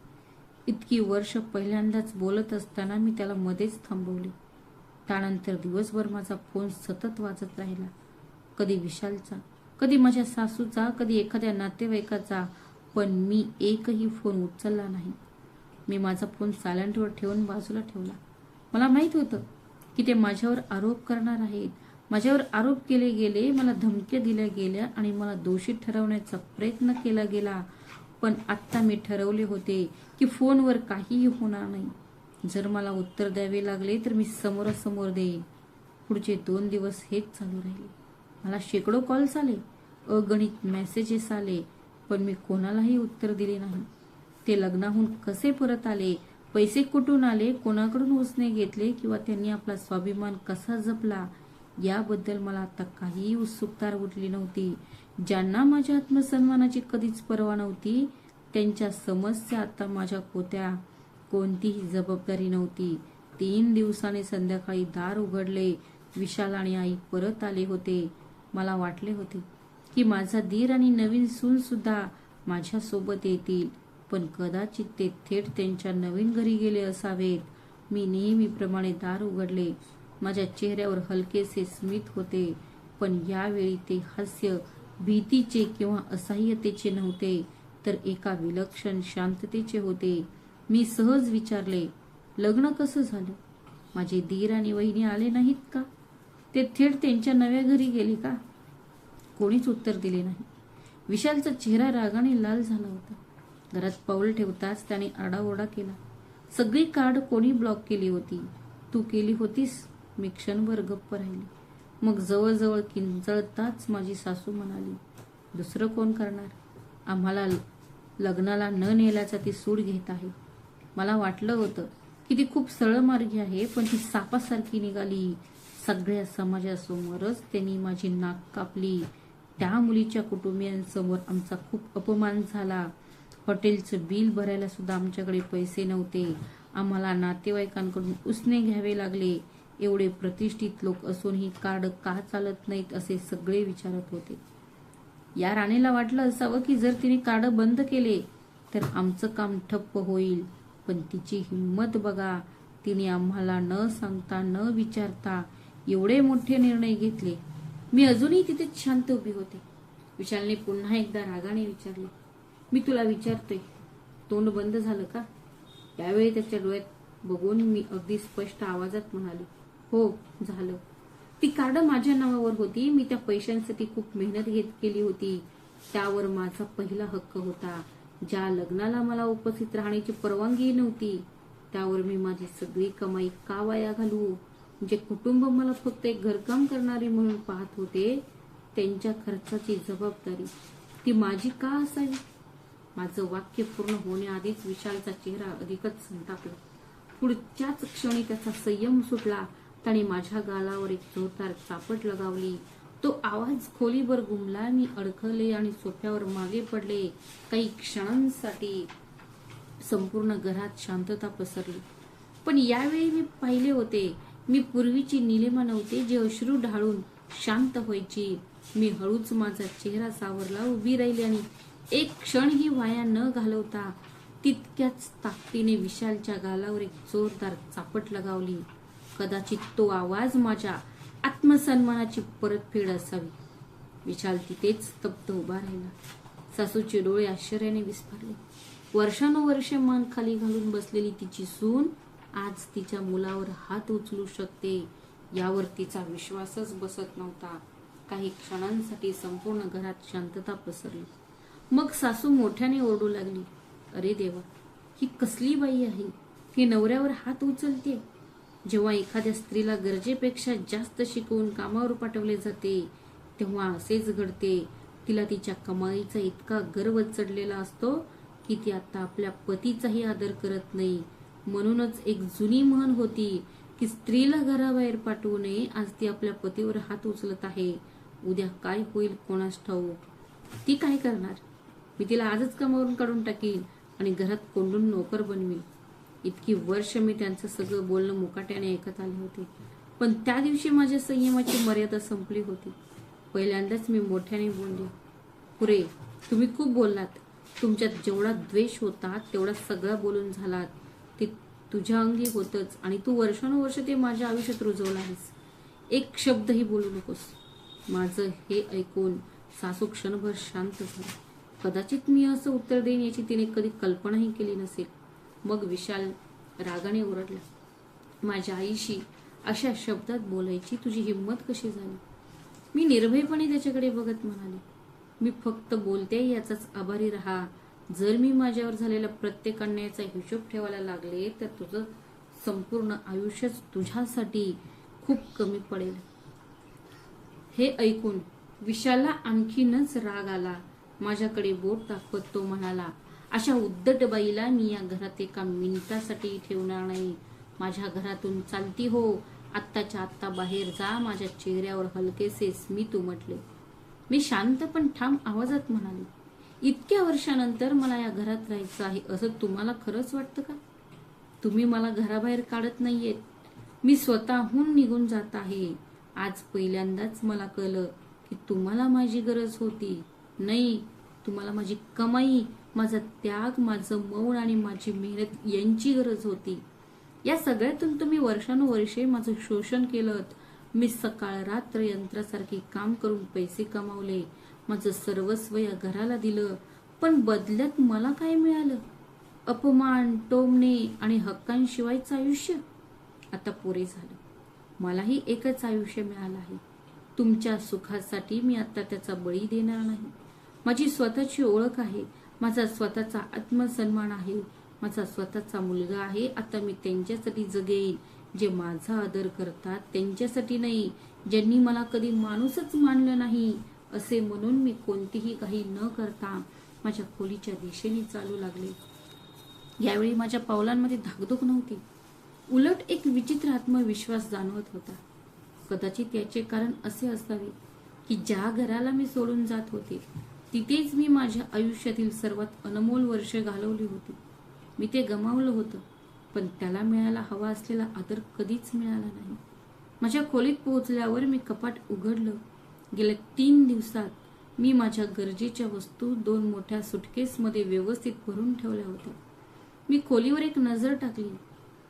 A: इतकी वर्ष पहिल्यांदाच बोलत असताना मी त्याला मध्येच थांबवले. त्यानंतर दिवसभर माझा फोन सतत वाजत राहिला. कधी विशालचा, कधी माझ्या सासूचा, कधी एखाद्या नातेवाईकाचा, पण मी एकही फोन उचलला नाही. मी माझा फोन सायलेंटवर ठेवून बाजूला ठेवला. मला माहित होतं की ते माझ्यावर आरोप करणार आहेत. माझ्यावर आरोप केले गेले, मला धमक्या दिल्या गेल्या आणि मला दोषी ठरवण्याचा प्रयत्न केला गेला. पण आत्ता मी ठरवले होते की फोनवर काहीही होणार नाही. जर मला उत्तर द्यावे लागले तर मी समोरासमोर देईन. पुढचे 2 दिवस हेच चालू राहिले. मला शेकडो कॉल्स आले, अगणित मेसेजेस आले, पण मी कोणालाही उत्तर दिले नाही. ते लग्नाहून कसे परत आले, पैसे कुठून आले, कोणाकडून उसने घेतले किंवा त्यांनी आपला स्वाभिमान कसा जपला, याबद्दल मला आता काहीही उत्सुकता उरली नव्हती. ज्यांना माझ्या आत्मसन्मानाची कधीच पर्वा नव्हती, त्यांच्या समस्या आता माझ्या होत्या. कोणतीही जबाबदारी नव्हती. 3 दिवसांनी संध्याकाळी दार उघडले. विशाल आणि आई परत आले होते. मला वाटले होते की माझा दीर आणि नवीन सून सुद्धा माझ्या सोबत येतील, पण कदाचित ते थेट त्यांच्या नवीन घरी गेले असावेत. मी नेहमीप्रमाणे दार उघडले. माझ्या चेहऱ्यावर हलकेसे स्मित होते, पण यावेळी ते हास्य भीतीचे किंवा असह्यतेचे नव्हते, तर एका विलक्षण शांततेचे होते. मी सहज विचारले, लग्न कसं झालं? माझे दीर आणि वहिनी आले नाहीत का? ते थेट त्यांच्या नव्या घरी गेले का? कोणीच उत्तर दिले नाही. विशालचा चेहरा रागाने लाल झाला होता. घरात पाऊल ठेवताच त्याने आरडाओरडा केला. सगळी कार्ड कोणी ब्लॉक केली होती? तू केली होतीस? मी क्षणभर गप्प राहिली. मग जवळजवळ किंचाळताच माझी सासू म्हणाली, दुसरं कोण करणार? आम्हाला लग्नाला न नेल्याचा ती सूड घेत आहे. मला वाटलं होतं की ती खूप सरळमार्गी आहे, पण ती सापासारखी निघाली. सगळ्या समाजासमोरच त्यांनी माझी नाक कापली. त्या मुलीच्या कुटुंबियांसमोर आमचा खूप अपमान झाला. हॉटेलचं बिल भरायला सुद्धा आमच्याकडे पैसे नव्हते. आम्हाला नातेवाईकांकडून उसने घ्यावे लागले. एवढे प्रतिष्ठित लोक असूनही कार्ड का चालत नाहीत असे सगळे विचारत होते. या राणीला वाटलं असावं की जर तिने कार्ड बंद केले तर आमचं काम ठप्प होईल, पण तिची हिंमत बघा. तिने आम्हाला न सांगता न विचारता एवढे मोठे निर्णय घेतले. मी अजूनही तिथे शांत उभी होते. विशालने पुन्हा एकदा रागाने विचारले, मी तुला विचारतोय, तोंड बंद झालं का? त्यावेळी त्याच्या डोळ्यात बघून मी अगदी स्पष्ट आवाजात म्हणाले, हो झालं. ती कार्ड माझ्या नावावर होती. मी त्या पैशांसाठी खूप मेहनत केली होती. त्यावर माझा पहिला हक्क होता. ज्या लग्नाला मला उपस्थित राहण्याची परवानगी नव्हती, त्यावर मी माझी सगळी कमाई का वाया घालू? जे कुटुंब मला फक्त एक घरकाम करणारी म्हणून पाहत होते, त्यांच्या खर्चाची जबाबदारी ती माझी का असावी? माझं वाक्य पूर्ण होण्याआधीच विशालचा चेहरा अधिकच संतापला. पुढच्याच क्षणी त्याचा संयम सुटला. त्याने माझ्या गालावर एक जोरदार चापट लगावली. तो आवाज खोलीभर घुमला. मी अडखळले आणि सोफ्यावर मागे पडले. काही क्षणांसाठी संपूर्ण घरात शांतता पसरली. पण यावेळी मी पाहिले होते, मी पूर्वीची निलिमा नव्हते, जी अश्रू ढाळून शांत व्हायची. मी हळूच माझा चेहरा सावरला, उभी राहिली आणि एक क्षणही वाया न घालवता तितक्याच ताकदीने विशालच्या गालावर एक जोरदार चापट लगावली. कदाचित तो आवाज माझ्या आत्मसन्मानाची परतफेड असावी. विशाल तिथेच स्तब्ध उभा राहिला. सासूचे डोळे आश्चर्याने विस्फारले. वर्षानुवर्षे मान खाली घालून बसलेली तिची सून आज तिच्या मुलावर हात उचलू शकते यावर तिचा विश्वासच बसत नव्हता. काही क्षणांसाठी संपूर्ण घरात शांतता पसरली. मग सासू मोठ्याने ओरडू लागली, अरे देवा, ही कसली बाई आहे? ही नवऱ्यावर हात उचलते. जेव्हा एखाद्या स्त्रीला गरजेपेक्षा जास्त शिकवून कामावर पाठवले जाते तेव्हा असेच घडते. तिला तिच्या कमाईचा इतका गर्व चढलेला असतो की ती आता आपल्या पतीचाही आदर करत नाही. म्हणूनच एक जुनी म्हण होती की स्त्रीला घराबाहेर पाठवू नये. आज ती आपल्या पतीवर हात उचलत आहे. उद्या काय होईल कोणास ठाऊक. ती काय करणार? मी तिला आजच कामावरून काढून टाकीन आणि घरात कोंडून नोकर बनवीन. इतकी वर्ष मी त्यांचं सगळं बोलणं मुकाट्याने ऐकत आले होते, पण त्या दिवशी माझ्या संयमाची मर्यादा संपली होती. पहिल्यांदाच मी मोठ्याने बोलले, पुरे, तुम्ही खूप बोललात. तुमच्यात जेवढा द्वेष होता तेवढा सगळा बोलून झालात. ते तुझ्या अंगी होतच आणि तू वर्षानुवर्ष ते माझ्या आयुष्यात रुजवलं आहेस. एक शब्दही बोलू नकोस. माझं हे ऐकून सासू क्षणभर शांत झाली. कदाचित मी असं उत्तर देईन याची तिने कधी कल्पनाही केली नसेल. मग विशाल रागाने ओरडला, माझ्या आईशी अशा शब्दात बोलायची तुझी हिंमत कशी झाली? मी निर्भयपणे त्याच्याकडे बघत म्हणाले, मी फक्त बोलते याचाच आभारी राहा. जर मी माझ्यावर झालेल्या प्रत्येक अन्यायाचा हिशोब ठेवायला लागले तर तुझं संपूर्ण आयुष्यच तुझ्यासाठी खूप कमी पडेल. हे ऐकून विशालला आणखीनच राग आला. माझ्याकडे बोट दाखवत तो म्हणाला, अशा उद्धट बाईला मी या घरात एका मिनिटासाठी ठेवणार नाही. माझ्या घरातून चालती हो. आत्ताच्या आत्ता बाहेर जा. माझ्या चेहऱ्यावर हलकेसे स्मित उमटले. मी शांत पण ठाम आवाजात म्हणाले, इतक्या वर्षानंतर मला या घरात राहायचं आहे असं तुम्हाला खरंच वाटतं का? तुम्ही मला घराबाहेर काढत नाहीयेत. मी स्वतःहून निघून जात आहे. आज पहिल्यांदाच मला कळलं की तुम्हाला माझी गरज होती. नाही, तुम्हाला माझी कमाई, माझा त्याग, माझं मौन आणि माझी मेहनत यांची गरज होती. या सगळ्यातून तुम्ही वर्षानुवर्षे माझं शोषण केलं. मी सकाळ रात्र यंत्रासारखी काम करून पैसे कमावले. माझं सर्वस्व या घराला दिलं, पण बदल्यात मला काय मिळालं? अपमान, टोमणे आणि हक्कांशिवायचं आयुष्य. आता पुरे झालं. मलाही एकच आयुष्य मिळालं आहे. तुमच्या सुखासाठी मी आता त्याचा बळी देणार नाही. माझी स्वतःची ओळख आहे. माझा स्वतःचा आत्मसन्मान आहे. माझा स्वतःचा मुलगा आहे. आता मी त्यांच्यासाठी जगेन जे माझा आदर करतात, त्यांच्यासाठी नाही ज्यांनी मला कधी माणूसच मानलं नाही. असे म्हणून मी कोणतीही घाई न करता माझ्या खोलीच्या दिशेने चालू लागले. यावेळी माझ्या पावलांमध्ये धाकधूक नव्हती, उलट एक विचित्र आत्मविश्वास जाणवत होता. कदाचित याचे कारण असे असावे की ज्या घराला मी सोडून जात होते तिथेच मी माझ्या आयुष्यातील सर्वात अनमोल वर्ष घालवली होती. मी ते गमावलं होतं, पण त्याला मिळायला हवा असलेला आदर कधीच मिळाला नाही. माझ्या खोलीत पोहोचल्यावर मी कपाट उघडलं. गेल्या 3 दिवसात मी माझ्या गरजेच्या वस्तू 2 मोठ्या सुटकेसमध्ये व्यवस्थित भरून ठेवल्या होत्या. मी खोलीवर एक नजर टाकली.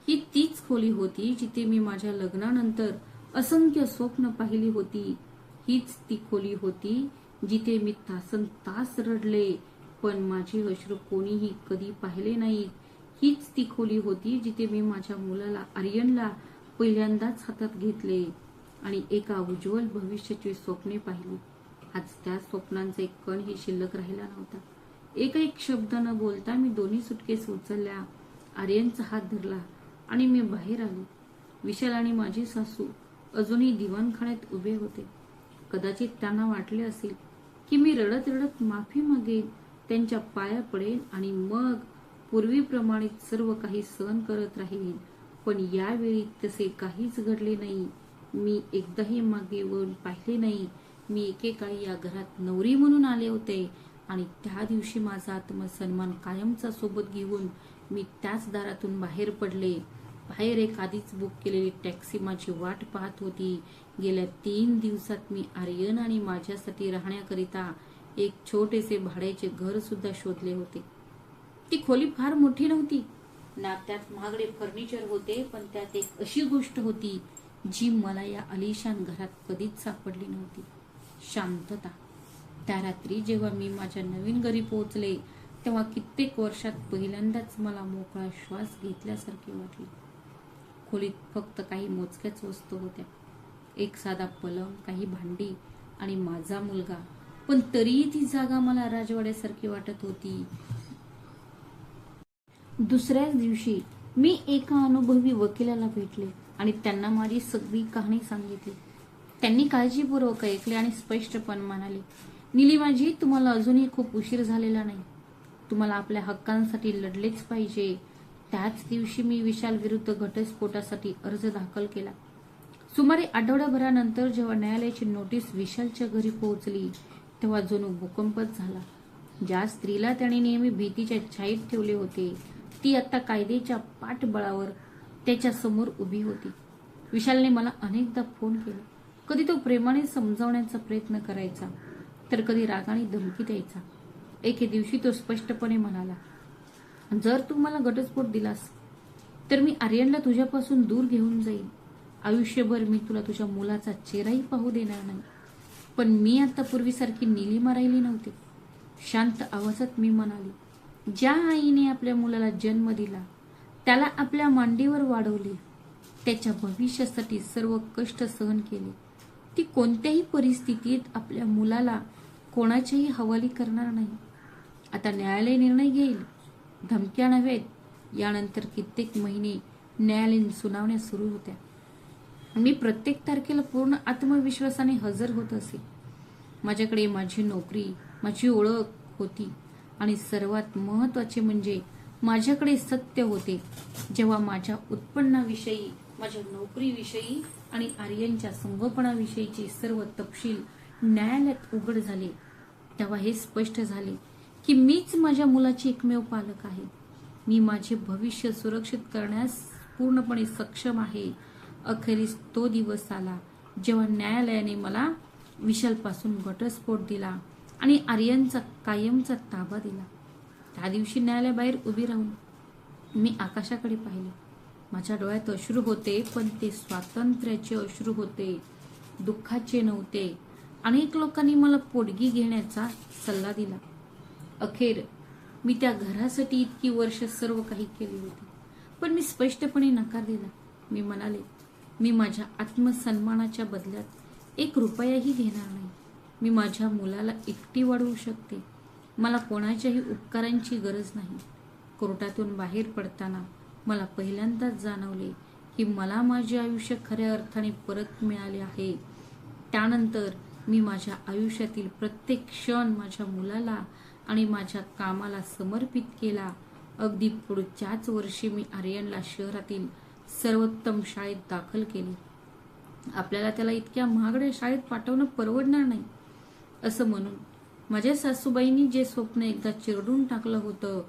A: ही तीच खोली होती जिथे मी माझ्या लग्नानंतर असंख्य स्वप्न पाहिली होती. हीच ती खोली होती जिथे मी तासनतास रडले, पण माझे अश्रू कोणीही कधी पाहिले नाहीत. हीच ती खोली होती जिथे मी माझ्या मुलाला आर्यनला पहिल्यांदाच हातात घेतले आणि एका उज्ज्वल भविष्याची स्वप्ने पाहिली. आज त्या स्वप्नांचा एक कणही शिल्लक राहिला नव्हता. एक शब्द न बोलता मी दोन्ही सुटकेस उचलल्या, आर्यनचा हात धरला आणि मी बाहेर आले. विशाल आणि माझी सासू अजूनही दिवाणखान्यात उभे होते. कदाचित त्यांना वाटले असेल की मी रडत रडत माफी मागेन, त्यांच्या पाया पडेन आणि मग पूर्वीप्रमाणे सर्व काही सहन करत राहीन. पण यावेळी तसे काहीच घडले नाही. मी एकदाही मागे वळून पाहिले नाही. मी एकेकाळी या घरात नवरी म्हणून आले होते आणि त्या दिवशी माझा आत्मसन्मान कायमचा सोबत घेऊन मी त्याच दारातून बाहेर पडले. बाहेर एक आधीच बुक केलेली टॅक्सी माझी वाट पाहत होती. गेल्या 3 दिवसात मी आर्यन आणि माझ्यासाठी राहण्याकरिता एक छोटेसे भाड्याचे घर सुद्धा शोधले होते. ती खोली फार मोठी नव्हती ना, त्यात महागडे फर्निचर होते, पण त्यात एक अशी गोष्ट होती जी मला या आलिशान घरात कधीच सापडली नव्हती. शांतता. त्या रात्री जेव्हा मी माझ्या नवीन घरी पोहोचले तेव्हा कित्येक वर्षात पहिल्यांदाच मला मोकळा श्वास घेतल्यासारखे वाटले. खोलीत फक्त काही मोजक्याच वस्तू होत्या. एक साधा पलंग, काही भांडी आणि माझा मुलगा. पण तरीही ती जागा मला राजवाड्यासारखी वाटत होती. दुसऱ्याच दिवशी मी एका अनुभवी वकिलाला भेटले आणि त्यांना माझी सगळी कहाणी सांगितली. त्यांनी काळजीपूर्वक ऐकले आणि स्पष्टपणे म्हणाले, निलिमाजी, तुम्हाला अजूनही खूप उशीर झालेला नाही. तुम्हाला आपल्या हक्कांसाठी लढलेच पाहिजे. त्याच दिवशी मी विशाल विरुद्ध घटस्फोटासाठी अर्ज दाखल केला. सुमारे आठवड्याभरानंतर जेव्हा न्यायालयाची नोटीस विशालच्या घरी पोहोचली तेव्हा जणू भूकंपच झाला. ज्या स्त्रीला त्याने नेहमी भीतीच्या छायेत ठेवले होते ती आता कायद्याच्या पाठबळावर त्याच्या समोर उभी होती. विशालने मला अनेकदा फोन केला. कधी तो प्रेमाने समजावण्याचा प्रयत्न करायचा तर कधी रागाने धमकी द्यायचा. एके दिवशी तो स्पष्टपणे म्हणाला, जर तू मला घटस्फोट दिलास तर मी आर्यनला तुझ्यापासून दूर घेऊन जाईन. आयुष्यभर मी तुला तुझ्या मुलाचा चेहराही पाहू देणार नाही. पण मी आता पूर्वीसारखी निलिमा राहिली नव्हती. शांत आवाजात मी म्हणाली, ज्या आईने आपल्या मुलाला जन्म दिला, त्याला आपल्या मांडीवर वाढवले, त्याच्या भविष्यासाठी सर्व कष्ट सहन केले, ती कोणत्याही परिस्थितीत आपल्या मुलाला कोणाच्याही हवाली करणार नाही. आता न्यायालय निर्णय घेईल. धमक्या नव्हेत. यानंतर कित्येक महिने न्यायालयीन सुनावण्या सुरू होत्या. मी प्रत्येक तारखेला पूर्ण आत्मविश्वासाने हजर होत असे. माझ्याकडे माझी नोकरी, माझी ओळख होती आणि सर्वात महत्त्वाचे म्हणजे माझ्याकडे सत्य होते. जेव्हा माझ्या उत्पन्नाविषयी, माझ्या नोकरीविषयी आणि आर्यनच्या संगोपनाविषयीचे सर्व तपशील न्यायालयात उघड झाले तेव्हा हे स्पष्ट झाले की मीच माझ्या मुलाची एकमेव पालक आहे. मी माझे भविष्य सुरक्षित करण्यास पूर्णपणे सक्षम आहे. अखेरीस तो दिवस आला जेव्हा न्यायालयाने मला विशालपासून घटस्फोट दिला आणि आर्यनचा कायमचा ताबा दिला. त्या दिवशी न्यायालयाबाहेर उभी राहून मी आकाशाकडे पाहिले. माझ्या डोळ्यात अश्रू होते, पण ते स्वातंत्र्याचे अश्रू होते, दुःखाचे नव्हते. अनेक लोकांनी मला पोटगी घेण्याचा सल्ला दिला. अखेर मी त्या घरासाठी इतकी वर्ष सर्व काही केले होते, पण मी स्पष्टपणे नकार दिला. मी म्हणाले, मी माझ्या आत्मसन्मानाच्या बदल्यात 1 रुपयाही घेणार नाही. मी माझ्या मुलाला एकटी वाढवू शकते. मला कोणाच्याही उपकारांची गरज नाही. कोर्टातून बाहेर पडताना मला पहिल्यांदाच जाणवले की मला माझे आयुष्य खऱ्या अर्थाने परत मिळाले आहे. त्यानंतर मी माझ्या आयुष्यातील प्रत्येक क्षण माझ्या मुलाला आणि माझ्या कामाला समर्पित केला. अगदी पुढच्याच वर्षी मी आर्यनला शहरातील सर्वोत्तम शाळेत दाखल केले. आपल्याला त्याला इतक्या महागड्या शाळेत पाठवणं परवडणार नाही असं म्हणून माझ्या सासूबाईंनी जे स्वप्न एकदा चिरडून टाकलं होतं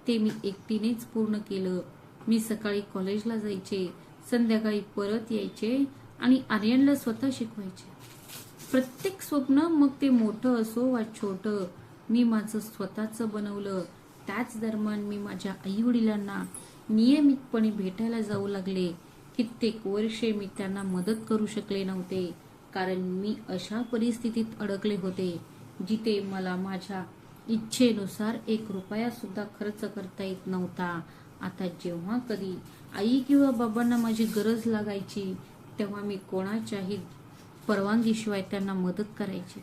A: ते मी एकटीनेच पूर्ण केलं. मी सकाळी कॉलेजला जायचे, संध्याकाळी परत यायचे आणि आर्यनला स्वतः शिकवायचे. प्रत्येक स्वप्न, मग ते मोठं असो वा छोटं, मी माझं स्वतःचं बनवलं. त्याच दरम्यान मी माझ्या आई वडिलांना नियमितपणे भेटायला जाऊ लागले. कित्येक वर्षे मी त्यांना मदत करू शकले नव्हते कारण मी अशा परिस्थितीत अडकले होते जिथे मला माझ्या इच्छेनुसार 1 रुपया सुद्धा खर्च करता येत नव्हता. आता जेव्हा कधी आई किंवा बाबांना माझी गरज लागायची तेव्हा मी कोणाच्याही परवानगीशिवाय त्यांना मदत करायची.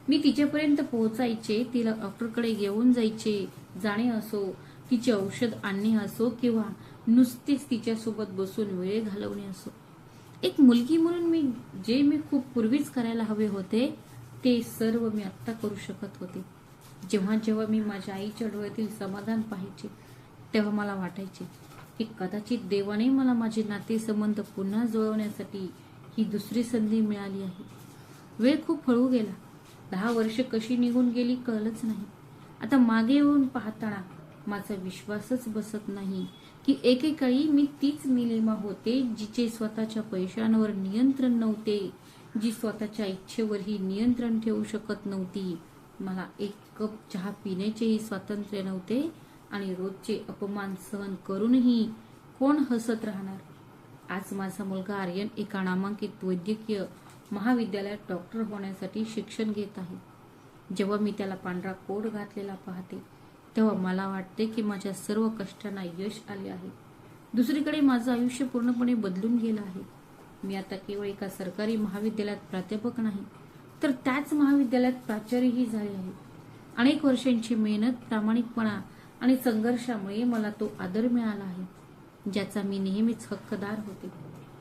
A: मी तिच्यापर्यंत पोहोचायचे, तिला डॉक्टरकडे घेऊन जाणे असो, तिचे औषध आणणे असो किंवा नुसतेच तिच्यासोबत बसून वेळ घालवणे असो. एक मुलगी म्हणून मी खूप पूर्वीच करायला हवे होते ते सर्व मी आत्ता करू शकत होते. जेव्हा जेव्हा मी माझ्या आईच्या डोळ्यातील समाधान पाहायचे तेव्हा मला वाटायचे की कदाचित देवाने मला माझे नातेसंबंध पुन्हा जुळवण्यासाठी ही दुसरी संधी मिळाली आहे. वेळ खूप हळू गेला. 10 वर्ष कशी निघून गेली कळलंच नाही. आता मागे येऊन पाहताना माझा विश्वासच बसत नाही की एकेकाळी मी तीच निलिमा होते जिचे स्वतःच्या पैशांवर नियंत्रण नव्हते, जी स्वतःच्या इच्छेवरही नियंत्रण ठेवू शकत नव्हती. मला 1 कप चहा पिण्याचेही स्वातंत्र्य नव्हते आणि रोजचे अपमान सहन करूनही कोण हसत राहणार. आज माझा मुलगा आर्यन एका नामांकित वैद्यकीय महाविद्यालयात डॉक्टर होण्यासाठी शिक्षण घेत आहे. जेव्हा मी त्याला पांढरा कोट घातलेला पाहते तेव्हा मला वाटते की माझ्या सर्व कष्टांना यश आले आहे. दुसरीकडे माझं आयुष्य पूर्णपणे बदलून गेलं आहे. मी आता केवळ एका सरकारी महाविद्यालयात प्राध्यापक नाही, तर त्याच महाविद्यालयात प्राचार्यही झाले आहे. अनेक वर्षांची मेहनत, प्रामाणिकपणा आणि संघर्षामुळे मला तो आदर मिळाला आहे, ज्याचा मी नेहमीच हक्कदार होते.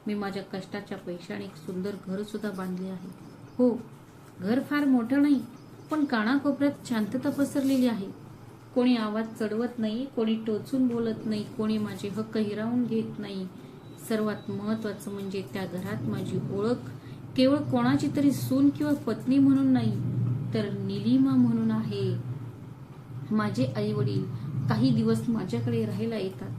A: मी माझ्या कष्टाच्या पैशाने एक सुंदर घर सुद्धा बांधले आहे. हो, घर फार मोठं नाही, पण कानाकोपऱ्यात शांतता पसरलेली आहे. कोणी आवाज चढवत नाही, कोणी टोचून बोलत नाही, कोणी माझे हक्क हिरावून घेत नाही. सर्वात महत्वाचं म्हणजे त्या घरात माझी ओळख केवळ कोणाची तरी सून किंवा पत्नी म्हणून नाही, तर निलिमा म्हणून आहे. माझे आई वडील काही दिवस माझ्याकडे राहायला येतात.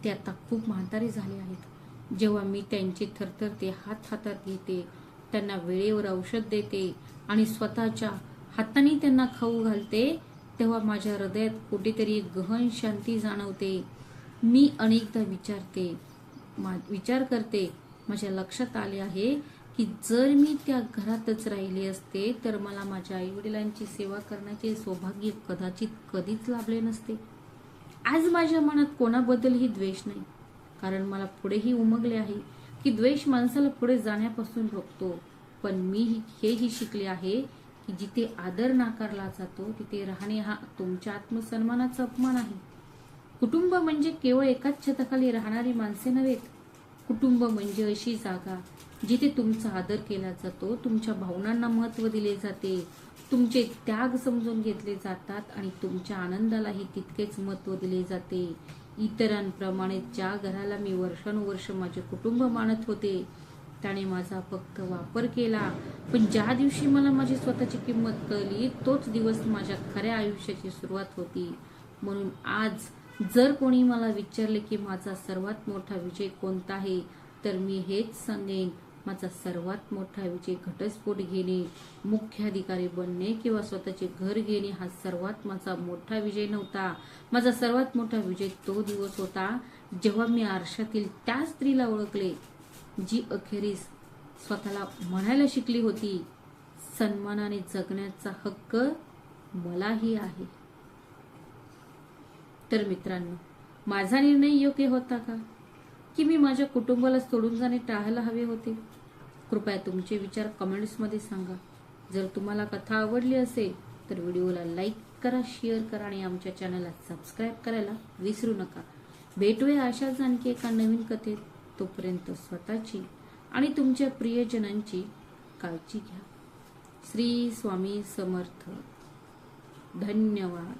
A: ते आता खूप म्हातारे झाले आहेत. जेव्हा मी त्यांचे थरथरते हात हातात घेते, त्यांना वेळेवर औषध देते आणि स्वतःच्या हाताने त्यांना खाऊ घालते, तेव्हा माझ्या हृदयात कुठेतरी एक गहन शांती जाणवते. मी अनेकदा विचार करते, माझ्या लक्षात आले आहे की जर मी त्या घरातच राहिले असते तर मला माझ्या आई वडिलांची सेवा करण्याचे सौभाग्य कधीच लाभले नसते. आज माझ्या मनात कोणाबद्दलही द्वेष नाही, कारण मला पुढेही उमगले आहे की द्वेष माणसाला पुढे जाण्यापासून रोखतो. पण मी हेही शिकले आहे की जिथे आदर नाकारला जातो तिथे राहणे हा तुमच्या आत्मसन्मानाचा अपमान आहे. कुटुंब म्हणजे केवळ एकाच छताखाली राहणारी माणसे नव्हेत. कुटुंब म्हणजे अशी जागा जिथे तुमचा आदर केला जातो, तुमच्या भावनांना महत्त्व दिले जाते, तुमचे त्याग समजून घेतले जातात आणि तुमच्या आनंदालाही तितकेच महत्त्व दिले जाते. इतरांप्रमाणे ज्या घराला मी वर्षानुवर्ष माझे कुटुंब मानत होते त्याने माझा फक्त वापर केला, पण ज्या दिवशी मला माझी स्वतःची किंमत कळली तोच दिवस माझ्या खऱ्या आयुष्याची सुरुवात होती. म्हणून आज जर कोणी मला विचारले की माझा सर्वात मोठा विजय कोणता आहे, तर मी हेच सांगेन, माझा सर्वात मोठा विजय घटस्फोट घेणे, मुख्याधिकारी बनणे किंवा स्वतःचे घर घेणे हा सर्वात माझा मोठा विजय नव्हता. माझा सर्वात मोठा विजय तो दिवस होता जेव्हा मी आरशातील त्या स्त्रीला ओळखले जी अखेरीस स्वतःला म्हणायला शिकली होती, सन्मानाने जगण्याचा हक्क मलाही आहे. तर मित्रांनो, माझा निर्णय योग्य होता का, की मी माझ्या कुटुंबाला सोडून जाणे टाळायला हवे होते? कृपया तुमचे विचार कमेंट्समध्ये सांगा. जर तुम्हाला कथा आवडली असेल तर व्हिडिओला लाईक करा, शेअर करा आणि आमच्या चॅनलला सबस्क्राईब करायला विसरू नका. भेटूया अशाच आणखी एका नवीन कथेत. तोपर्यंत स्वतःची आणि तुमच्या प्रियजनांची काळजी घ्या. श्री स्वामी समर्थ. धन्यवाद.